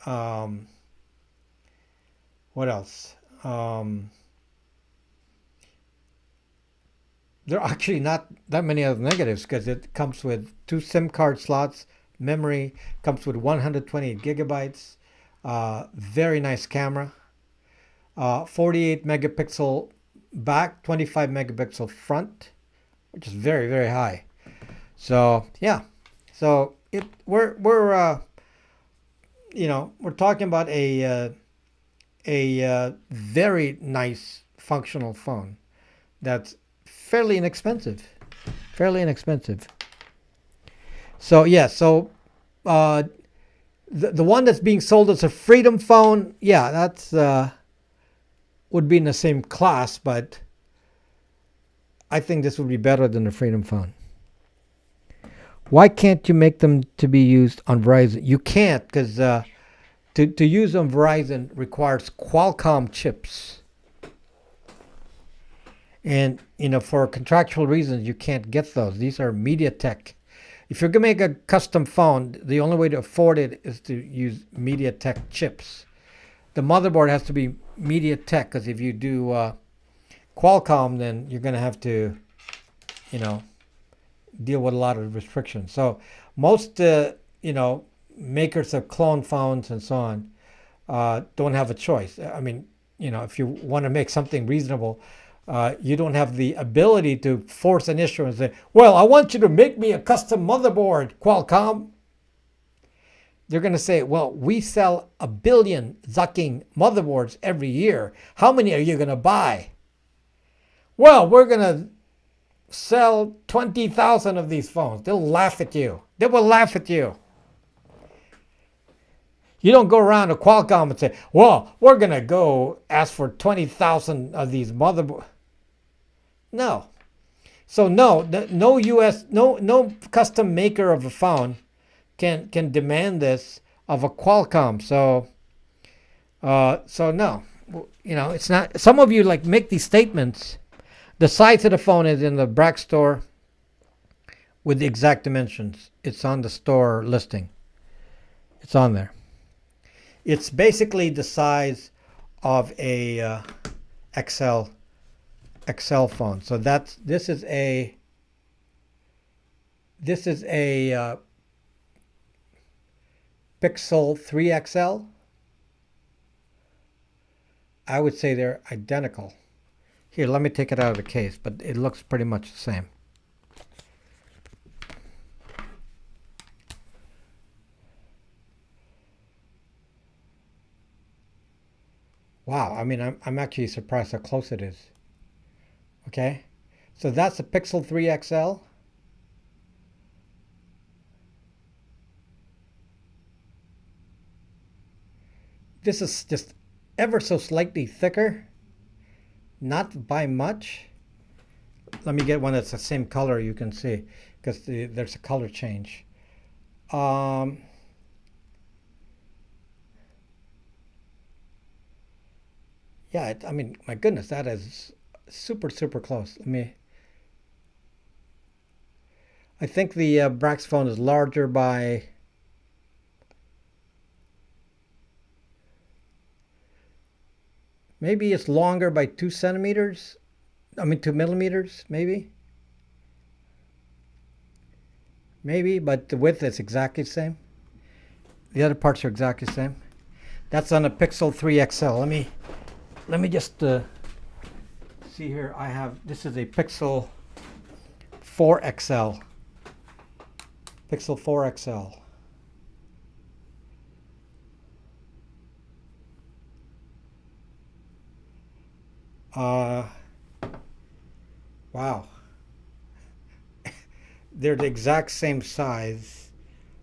What else? There are actually not that many other negatives because it comes with 2 SIM card slots, memory, comes with 128 gigabytes, very nice camera, 48 megapixel back, 25 megapixel front, which is very, very high. So yeah, so we're talking about a very nice functional phone that's fairly inexpensive. So yeah, so the one that's being sold as a Freedom phone, yeah, that's would be in the same class, but I think this would be better than the Freedom phone. Why can't you make them to be used on Verizon? You can't, because to use on Verizon requires Qualcomm chips. And, for contractual reasons, you can't get those. These are MediaTek. If you're going to make a custom phone, the only way to afford it is to use MediaTek chips. The motherboard has to be MediaTek, because if you do Qualcomm, then you're going to have to, deal with a lot of restrictions. So most, makers of clone phones and so on don't have a choice. I mean, if you want to make something reasonable, you don't have the ability to force an issue and say, well, I want you to make me a custom motherboard, Qualcomm. They're going to say, well, we sell 1 billion Zucking motherboards every year. How many are you going to buy? Well, we're going to sell 20,000 of these phones. They'll laugh at you. They will laugh at you. You don't go around to Qualcomm and say, well, we're going to go ask for 20,000 of these motherboards. No. So no custom maker of a phone can demand this of a Qualcomm. So no. It's not. Some of you make these statements. The size of the phone is in the Brax store with the exact dimensions. It's on the store listing. It's on there. It's basically the size of a XL phone. So this is a Pixel 3 XL. I would say they're identical. Here, let me take it out of the case, but it looks pretty much the same. Wow, I mean, I'm actually surprised how close it is. Okay, so that's the Pixel 3 XL. This is just ever so slightly thicker, not by much. Let me get one that's the same color you can see, because there's a color change. Yeah, I mean, my goodness, that is super, super close. I think the Brax phone is larger by, maybe it's longer by 2 centimeters. I mean, 2 millimeters, maybe. Maybe, but the width is exactly the same. The other parts are exactly the same. That's on a Pixel 3 XL. Let me just see here. This is a Pixel 4 XL. Pixel 4 XL. Wow. They're the exact same size,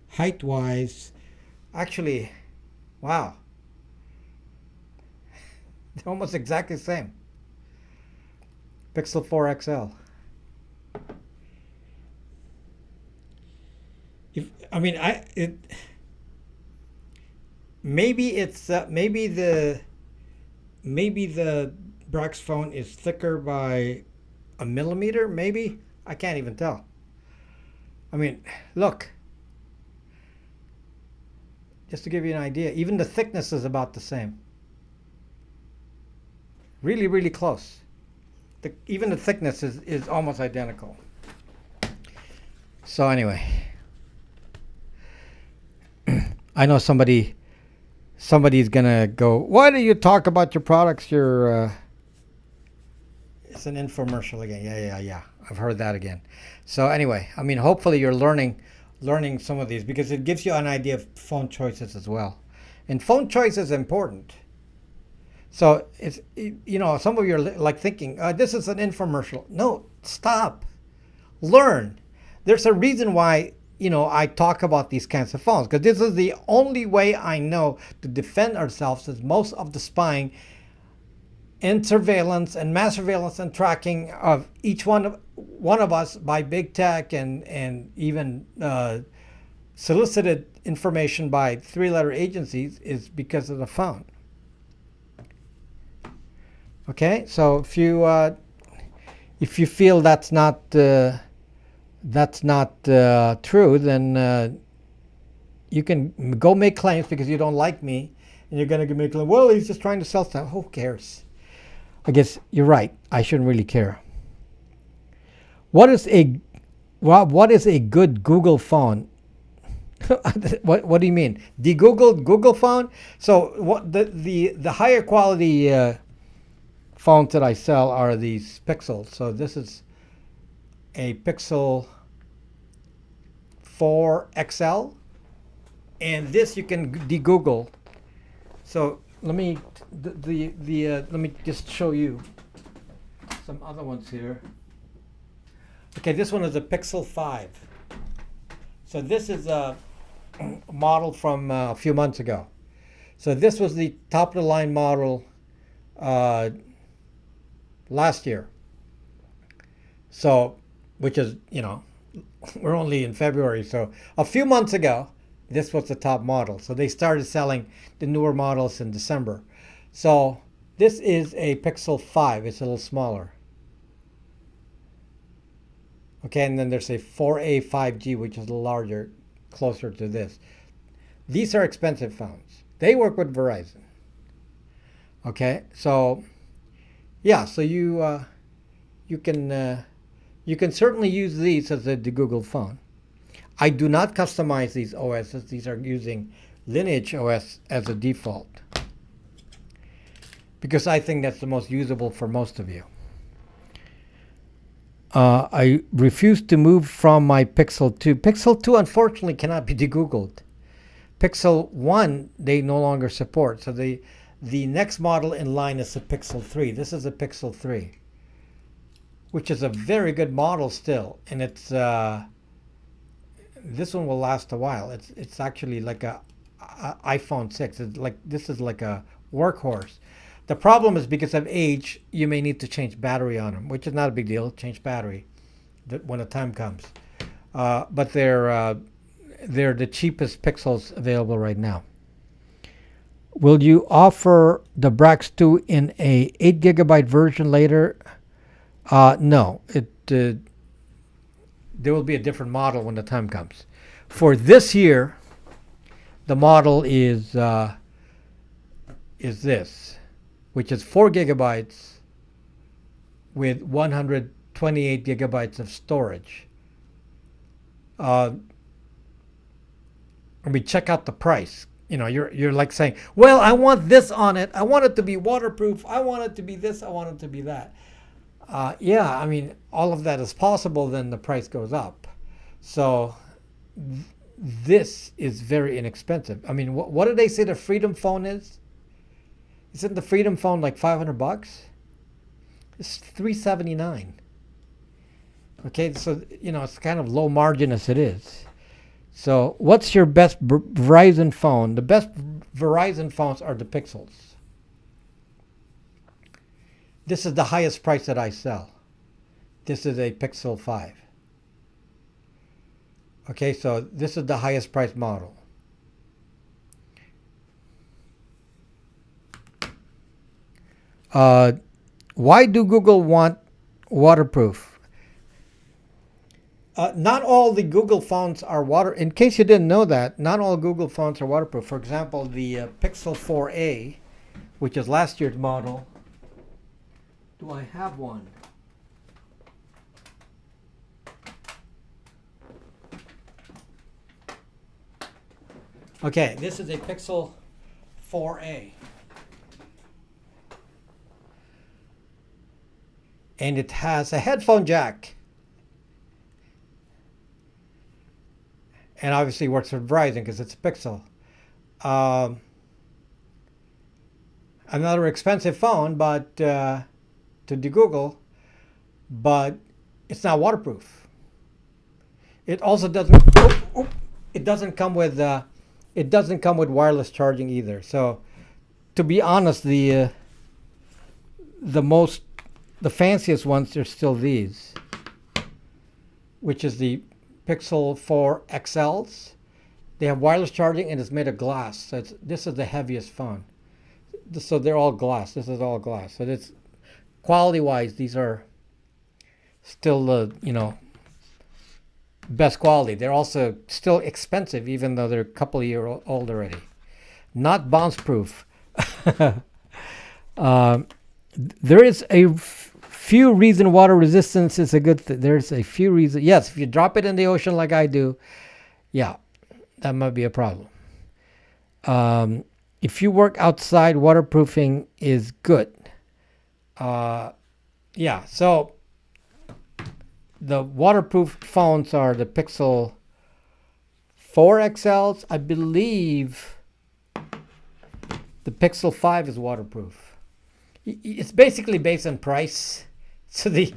height-wise. Actually, wow. They're almost exactly the same. Pixel 4 XL. Maybe the Brax phone is thicker by a millimeter. Maybe I can't even tell. I mean, look. Just to give you an idea, even the thickness is about the same. Really, really close. Even the thickness is almost identical. So anyway, I know somebody's gonna go, why do you talk about your products? It's an infomercial again. Yeah. I've heard that again. So anyway, I mean, hopefully you're learning some of these, because it gives you an idea of phone choices as well. And phone choice is important. So it's, some of you are like thinking, this is an infomercial. No, stop. Learn. There's a reason why, I talk about these kinds of phones, because this is the only way I know to defend ourselves, as most of the spying and surveillance and mass surveillance and tracking of each one of us by big tech and even solicited information by three-letter agencies is because of the phone. Okay, so if you feel that's not true, then you can go make claims because you don't like me, and you're going to make claims. Well, he's just trying to sell stuff. Who cares? I guess you're right. I shouldn't really care. What is a good Google phone? What do you mean? The Google phone? So what the higher quality phones that I sell are these Pixels. So this is a Pixel 4 XL, and this you can de-Google. So let me let me just show you some other ones here. Okay, this one is a Pixel 5. So this is a model from a few months ago. So this was the top of the line model last year. So, which is, we're only in February. So a few months ago, this was the top model. So they started selling the newer models in December. So this is a Pixel 5. It's a little smaller. Okay, and then there's a 4A 5G, which is a little larger, closer to this. These are expensive phones. They work with Verizon. Okay, so yeah, so you can certainly use these as the Google phone. I do not customize these OSs. These are using Lineage OS as a default. because I think that's the most usable for most of you. I refuse to move from my Pixel 2. Pixel 2 unfortunately cannot be de-Googled. Pixel 1 they no longer support. So the next model in line is the Pixel 3. This is a Pixel 3, which is a very good model still, and it's this one will last a while. It's actually like a iPhone 6. This is like a workhorse. The problem is because of age, you may need to change battery on them, which is not a big deal. Change battery when the time comes. But they're the cheapest Pixels available right now. Will you offer the Brax 2 in a 8 gigabyte version later? No. There will be a different model when the time comes. For this year, the model is this, which is 4 gigabytes with 128 gigabytes of storage. I mean, check out the price. You know, you're like saying, well, I want this on it. I want it to be waterproof. I want it to be this. I want it to be that. Yeah, I mean, all of that is possible. Then the price goes up. So this is very inexpensive. I mean, what did they say the Freedom Phone is? Isn't the Freedom Phone like $500? It's $379. Okay, so you know it's kind of low margin as it is. So what's your best Verizon phone? The best Verizon phones are the Pixels. This is the highest price that I sell. This is a Pixel 5. Okay, so this is the highest price model. Why do Google want waterproof? Not all the Google phones are water. In case you didn't know that, not all Google phones are waterproof. For example, the Pixel 4a, which is last year's model. Do I have one? Okay, this is a Pixel 4a. And it has a headphone jack. And obviously works with Verizon because it's a Pixel. Another expensive phone, but to de-Google, but it's not waterproof. It also doesn't. It doesn't come with. It doesn't come with wireless charging either. So, to be honest, the fanciest ones are still these, which is the Pixel 4 XLs. They have wireless charging and it's made of glass. So this is the heaviest phone. So they're all glass. This is all glass. So it's quality-wise, these are still the best quality. They're also still expensive, even though they're a couple of years old already. Not bounce-proof. There is a few reason water resistance is a good thing. There's a few reasons. Yes, if you drop it in the ocean like I do, yeah, that might be a problem. If you work outside, waterproofing is good. Yeah, so the waterproof phones are the Pixel 4 XLs. I believe the Pixel 5 is waterproof. It's basically based on price. So the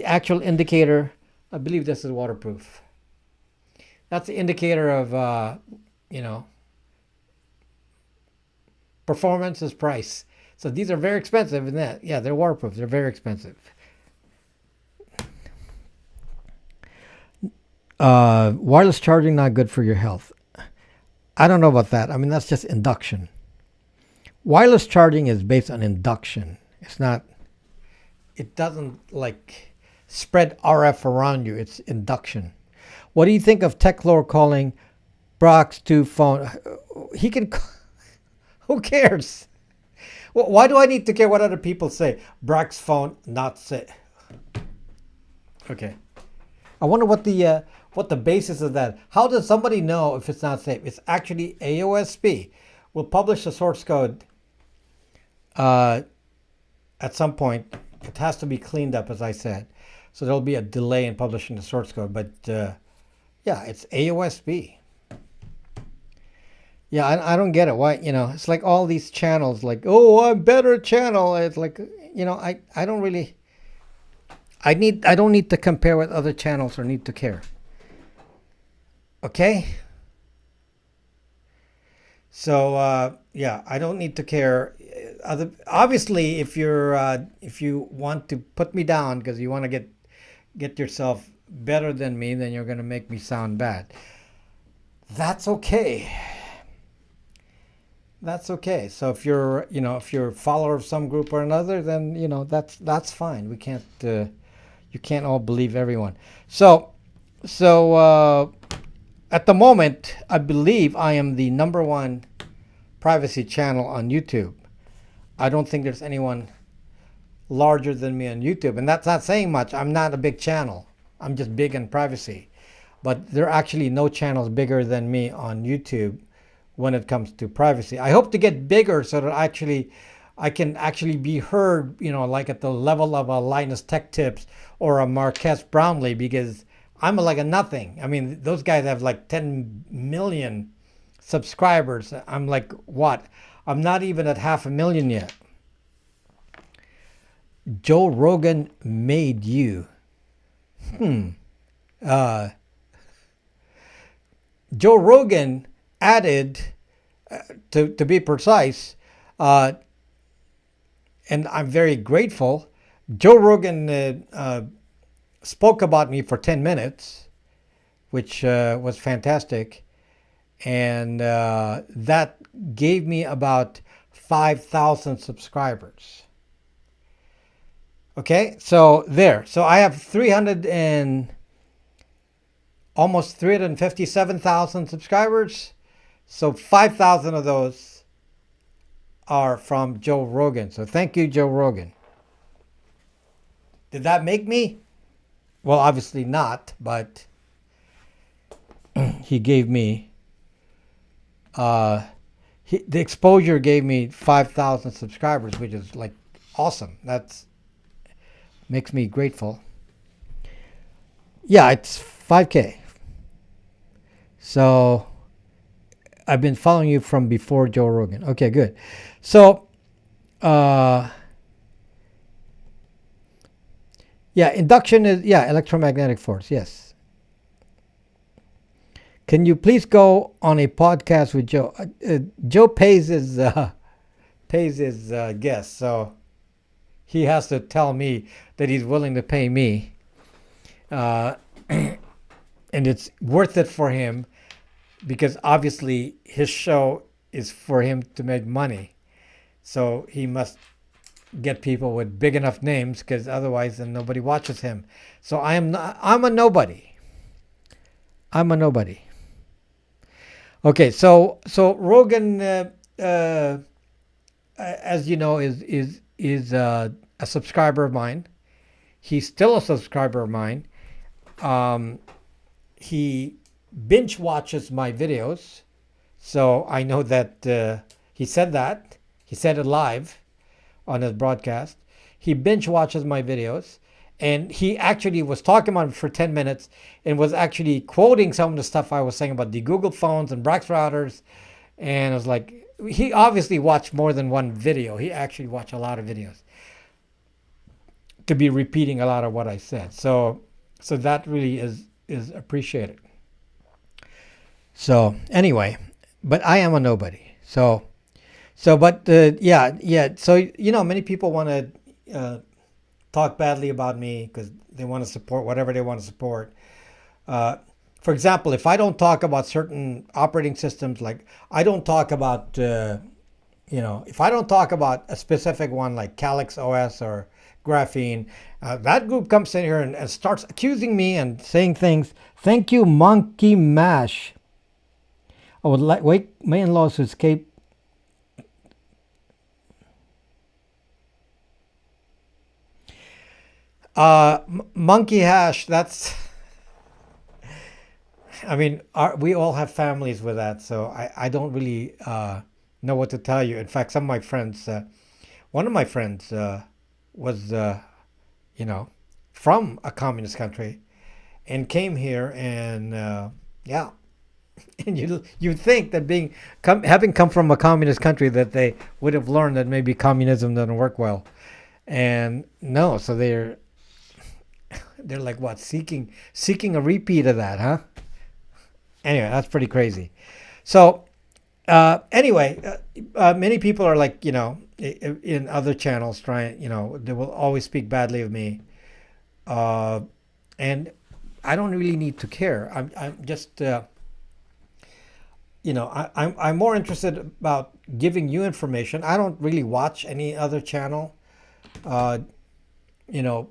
actual indicator, I believe this is waterproof. That's the indicator of performance is price. So these are very expensive, and that they're waterproof. They're very expensive. Wireless charging not good for your health. I don't know about that. I mean, that's just induction. Wireless charging is based on induction. It's not. It doesn't like spread RF around you. It's induction. What do you think of Techlore calling Brax 2 phone? He can. Who cares? Well, why do I need to care what other people say? Brax phone not safe. Okay. I wonder what the basis of that. How does somebody know if it's not safe? It's actually AOSP will publish the source code uh, at some point, it has to be cleaned up, as I said. So there'll be a delay in publishing the source code. But yeah, it's AOSP. Yeah, I don't get it. Why, it's like all these channels, like, oh, I'm better channel. It's like, I don't really, I don't need to compare with other channels or need to care. Okay? So yeah, I don't need to care. Obviously, if you want to put me down because you want to get yourself better than me, then you're going to make me sound bad. That's okay. That's okay. So if you're a follower of some group or another, then that's fine. We can't you can't all believe everyone. So at the moment, I believe I am the number one privacy channel on YouTube. I don't think there's anyone larger than me on YouTube, and that's not saying much. I'm not a big channel. I'm just big in privacy. But there are actually no channels bigger than me on YouTube when it comes to privacy. I hope to get bigger so that I can actually be heard, like at the level of a Linus Tech Tips or a Marques Brownlee, because I'm like a nothing. I mean, those guys have like 10 million subscribers. I'm like, what? I'm not even at 500,000 yet. Joe Rogan made you. Uh, Joe Rogan added, to be precise, and I'm very grateful. Joe Rogan spoke about me for 10 minutes, which was fantastic. And that gave me about 5,000 subscribers. Okay, so there. So I have almost 357,000 subscribers. So 5,000 of those are from Joe Rogan. So thank you, Joe Rogan. Did that make me? Well, obviously not, but he gave me, the exposure gave me 5,000 subscribers, which is like awesome. That's makes me grateful. Yeah, it's 5K. So I've been following you from before Joe Rogan. Okay, good. So, yeah, induction is, electromagnetic force. Yes. Can you please go on a podcast with Joe? Joe pays his guests, so he has to tell me that he's willing to pay me, and it's worth it for him, because obviously his show is for him to make money. So he must get people with big enough names, because otherwise then nobody watches him. So I'm a nobody. I'm a nobody. Okay, so Rogan, as you know, is a subscriber of mine. He's still a subscriber of mine. He binge watches my videos, so I know that he said that. He said it live on his broadcast. He binge watches my videos, and he actually was talking about it for 10 minutes and was actually quoting some of the stuff I was saying about the Google phones and Brax routers. And I was like, he obviously watched more than one video. He actually watched a lot of videos to be repeating a lot of what I said. So that really is appreciated. So anyway, but I am a nobody. But yeah. So many people want to talk badly about me because they want to support whatever they want to support. For example, if I don't talk about certain operating systems, like I don't talk about, if I don't talk about a specific one like Calyx OS or Graphene, that group comes in here and starts accusing me and saying things. Thank you, Monkey Mash. I would like my in-laws to escape. Monkey Hash, that's, I mean, we all have families with that, so I don't really know what to tell you. In fact, some of my friends, one of my friends was, you know, from a communist country and came here, and yeah, and you think that having come from a communist country that they would have learned that maybe communism doesn't work well, and no, so they're like what, seeking a repeat of that, huh? Anyway, that's pretty crazy. So anyway, many people are like, in other channels trying, they will always speak badly of me, and I don't really need to care. I'm just I'm more interested about giving you information. I don't really watch any other channel, you know,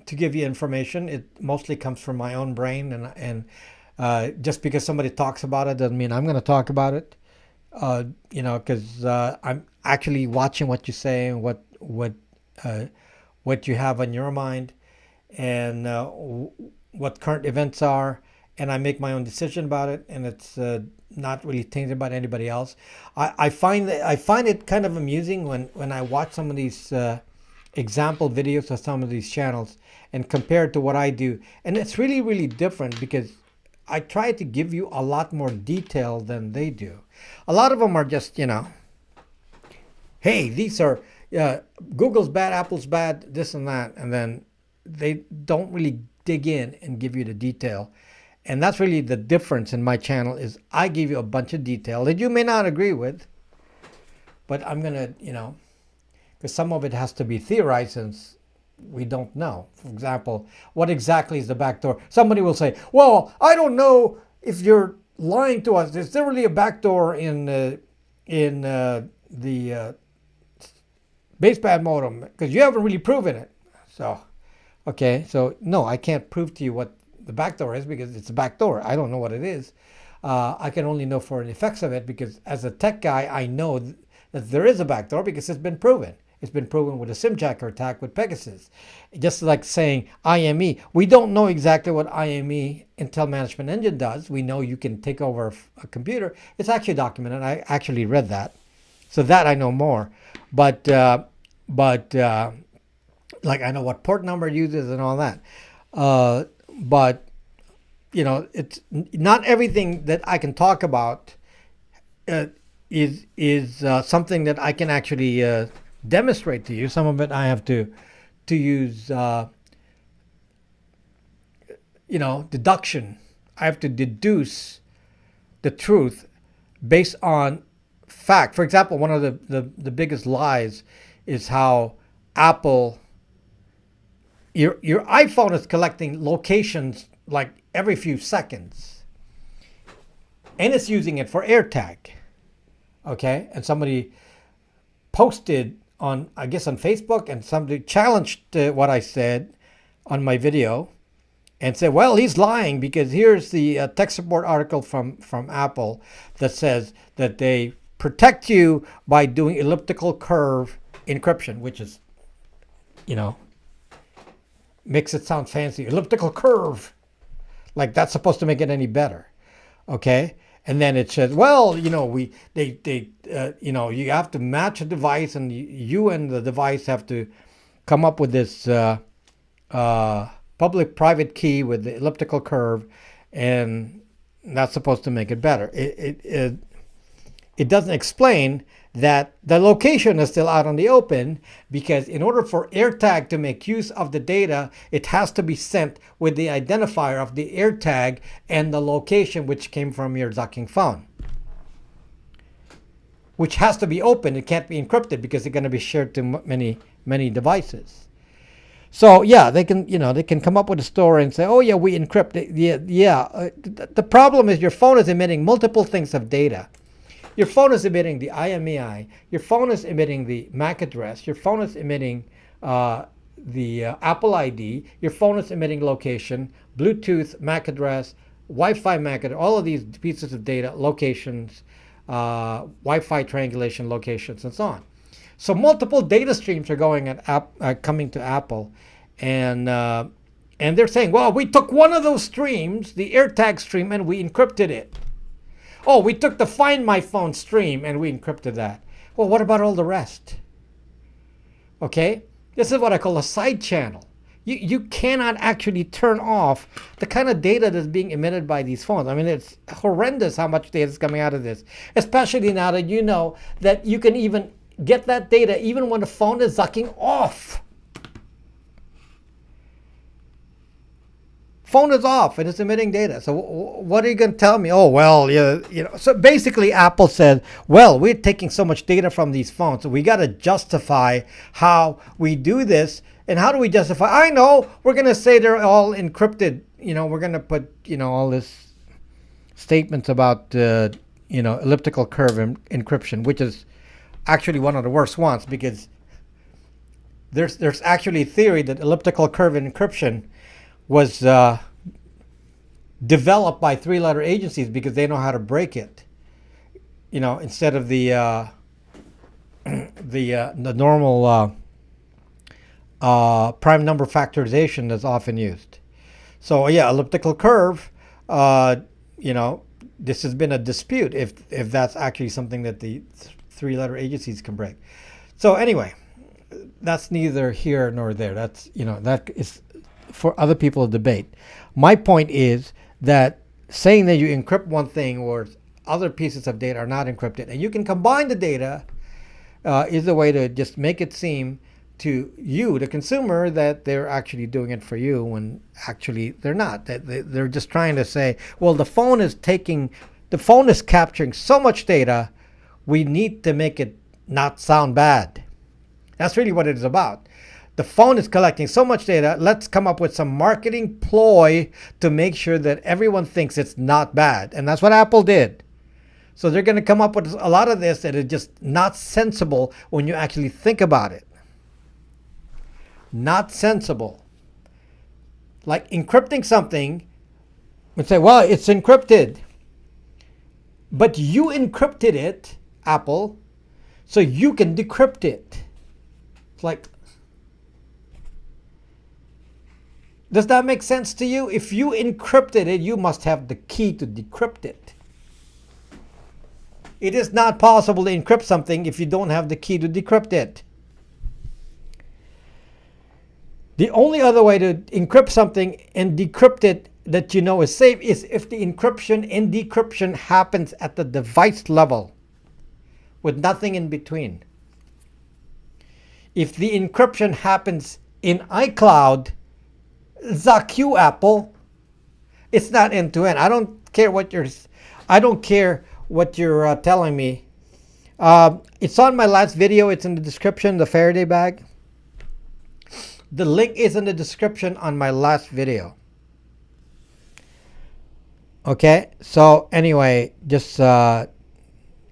to give you information. It mostly comes from my own brain, and just because somebody talks about it doesn't mean I'm going to talk about it. Because I'm actually watching what you say and what you have on your mind, and what current events are, and I make my own decision about it, and it's not really tainted by anybody else. I find it kind of amusing when I watch some of these example videos of some of these channels and compare it to what I do, and it's really, really different because I try to give you a lot more detail than they do. A lot of them are just, hey, these are Google's bad, Apple's bad, this and that, and then they don't really dig in and give you the detail. And that's really the difference in my channel, is I give you a bunch of detail that you may not agree with, but I'm going to, because some of it has to be theorized since we don't know. For example, what exactly is the backdoor? Somebody will say, well, I don't know if you're lying to us. Is there really a backdoor in the baseband modem? Because you haven't really proven it. So, okay, so no, I can't prove to you what the backdoor is because it's a backdoor. I don't know what it is. I can only know for the effects of it because as a tech guy, I know that there is a backdoor because it's been proven. It's been proven with a SIMjacker attack with Pegasus. Just like saying IME. We don't know exactly what IME, Intel Management Engine, does. We know you can take over a computer. It's actually documented. I actually read that. So that I know more. But like I know what port number it uses and all that. But, it's not everything that I can talk about is something that I can actually demonstrate to you. Some of it I have to use, deduction. I have to deduce the truth based on fact. For example, one of the biggest lies is how Apple, your iPhone is collecting locations like every few seconds, and it's using it for AirTag. Okay, and somebody posted on Facebook, and somebody challenged what I said on my video and said, well, he's lying because here's the tech support article from Apple that says that they protect you by doing elliptical curve encryption, which is, makes it sound fancy. Elliptical curve, like that's supposed to make it any better. Okay. And then it says, well, you have to match a device, and you and the device have to come up with this public-private key with the elliptical curve, and that's supposed to make it better. It doesn't explain that the location is still out on the open, because in order for AirTag to make use of the data, it has to be sent with the identifier of the AirTag and the location which came from your ducking phone, which has to be open. It can't be encrypted because it's going to be shared to many devices. So yeah, they can come up with a story and say, oh yeah, we encrypt it. The problem is your phone is emitting multiple things of data. Your phone is emitting the IMEI. Your phone is emitting the MAC address. Your phone is emitting the Apple ID. Your phone is emitting location, Bluetooth MAC address, Wi-Fi MAC address, all of these pieces of data, locations, Wi-Fi triangulation locations, and so on. So multiple data streams are going coming to Apple, and they're saying, well, we took one of those streams, the AirTag stream, and we encrypted it. Oh, we took the Find My Phone stream and we encrypted that. Well, what about all the rest? Okay? This is what I call a side channel. You cannot actually turn off the kind of data that's being emitted by these phones. I mean, it's horrendous how much data is coming out of this, especially now that you know that you can even get that data even when the phone is sucking off. Phone is off and it's emitting data. So what are you going to tell me? Oh, well, yeah, you know. So basically, Apple said, well, we're taking so much data from these phones, so we got to justify how we do this. And how do we justify? I know we're going to say they're all encrypted. You know, we're going to put, you know, all this statements about, you know, elliptical curve encryption, which is actually one of the worst ones, because there's actually a theory that elliptical curve encryption was developed by three-letter agencies because they know how to break it. You know, instead of the normal prime number factorization that's often used. So yeah, elliptical curve. You know, this has been a dispute if that's actually something that the three-letter agencies can break. So anyway, that's neither here nor there. That's, you know, that is for other people to debate. My point is that saying that you encrypt one thing or other pieces of data are not encrypted, and you can combine the data, is a way to just make it seem to you, the consumer, that they're actually doing it for you when actually they're not. They're just trying to say, well, the phone is capturing so much data, we need to make it not sound bad. That's really what it is about. The phone is collecting so much data, let's come up with some marketing ploy to make sure that everyone thinks it's not bad. And that's what Apple did. So they're going to come up with a lot of this that is just not sensible when you actually think about it. Not sensible. Like encrypting something and say, well, it's encrypted. But you encrypted it, Apple, so you can decrypt it. It's like, does that make sense to you? If you encrypted it, you must have the key to decrypt it. It is not possible to encrypt something if you don't have the key to decrypt it. The only other way to encrypt something and decrypt it that you know is safe is if the encryption and decryption happens at the device level with nothing in between. If the encryption happens in iCloud, zuck you, Apple. It's not end to end. I don't care what you're telling me. It's on my last video. It's in the description, the Faraday bag. The link is in the description on my last video. Okay, so anyway, just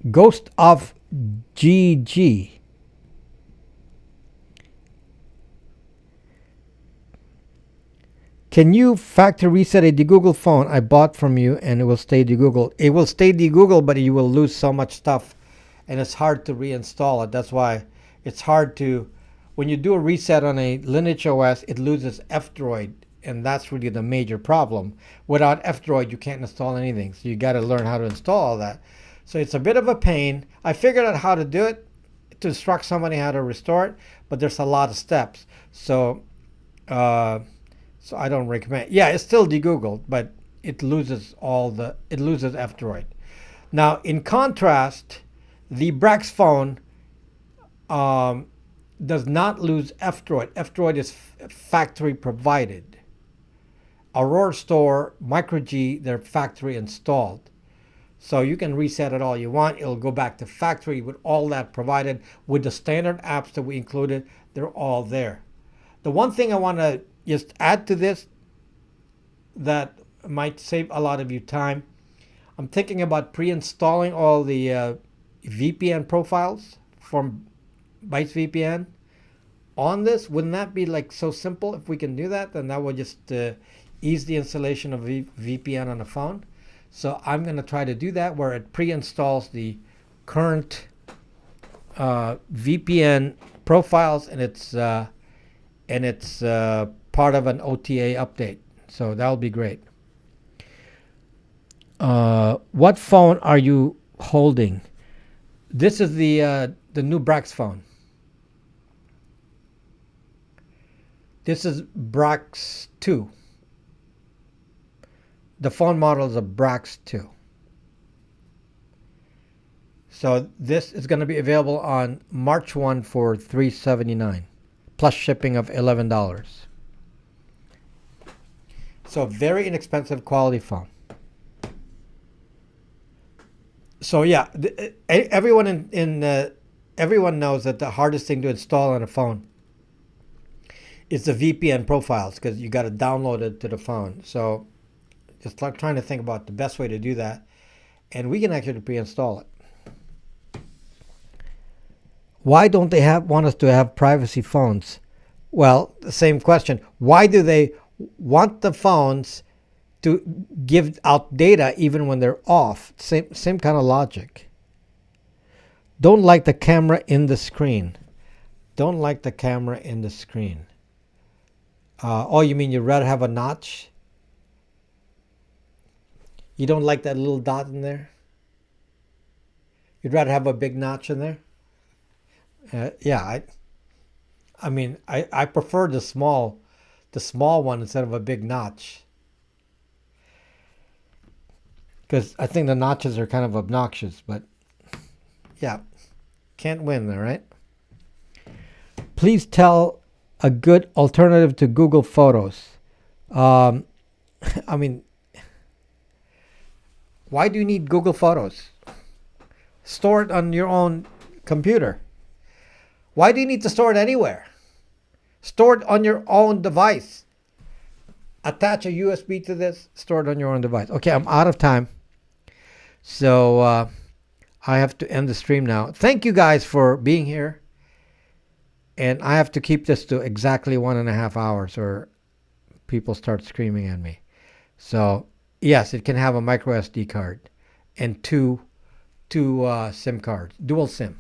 Ghost of GG. Can you factory reset a de-Google phone I bought from you and it will stay de-Google? It will stay de-Google, but you will lose so much stuff and it's hard to reinstall it. That's why it's hard to, when you do a reset on a Lineage OS, it loses F-Droid, and that's really the major problem. Without F-Droid, you can't install anything, so you got to learn how to install all that. So it's a bit of a pain. I figured out how to do it, to instruct somebody how to restore it, but there's a lot of steps. So I don't recommend. Yeah, it's still de-Googled, but it loses F-Droid. Now, in contrast, the Brax Phone does not lose F-Droid. F-Droid is factory provided. Aurora Store, Micro-G, they're factory installed. So you can reset it all you want. It'll go back to factory with all that provided. With the standard apps that we included, they're all there. The one thing I want to just add to this that might save a lot of you time, I'm thinking about pre-installing all the VPN profiles from Bytes VPN on this. Wouldn't that be like so simple? If we can do that, then that would just ease the installation of VPN on the phone. So I'm going to try to do that, where it pre-installs the current VPN profiles, and it's part of an OTA update. So that'll be great. What phone are you holding? This is the new Brax phone. This is Brax 2. The phone model is a Brax 2. So this is going to be available on March 1 for $379 plus shipping of $11. So very inexpensive quality phone. So yeah, everyone everyone knows that the hardest thing to install on a phone is the VPN profiles, because you got to download it to the phone. So just like trying to think about the best way to do that, and we can actually pre-install it. Why don't they want us to have privacy phones? Well, the same question. Why do they want the phones to give out data even when they're off? Same kind of logic. Don't like the camera in the screen. Don't like the camera in the screen. Oh, you mean you'd rather have a notch? You don't like that little dot in there? You'd rather have a big notch in there? Yeah, I mean, I prefer the small one instead of a big notch, because I think the notches are kind of obnoxious. But yeah, can't win there, right? Please tell a good alternative to Google Photos. I mean, why do you need Google Photos? Store it on your own computer. Why do you need to store it anywhere? Store it on your own device. Attach a USB to this, store it on your own device. Okay, I'm out of time. So I have to end the stream now. Thank you guys for being here. And I have to keep this to exactly 1.5 hours or people start screaming at me. So yes, it can have a micro SD card and two SIM cards, dual SIM.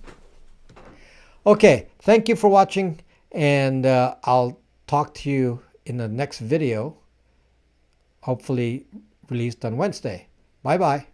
Okay, thank you for watching, and I'll talk to you in the next video, hopefully released on Wednesday. Bye-bye.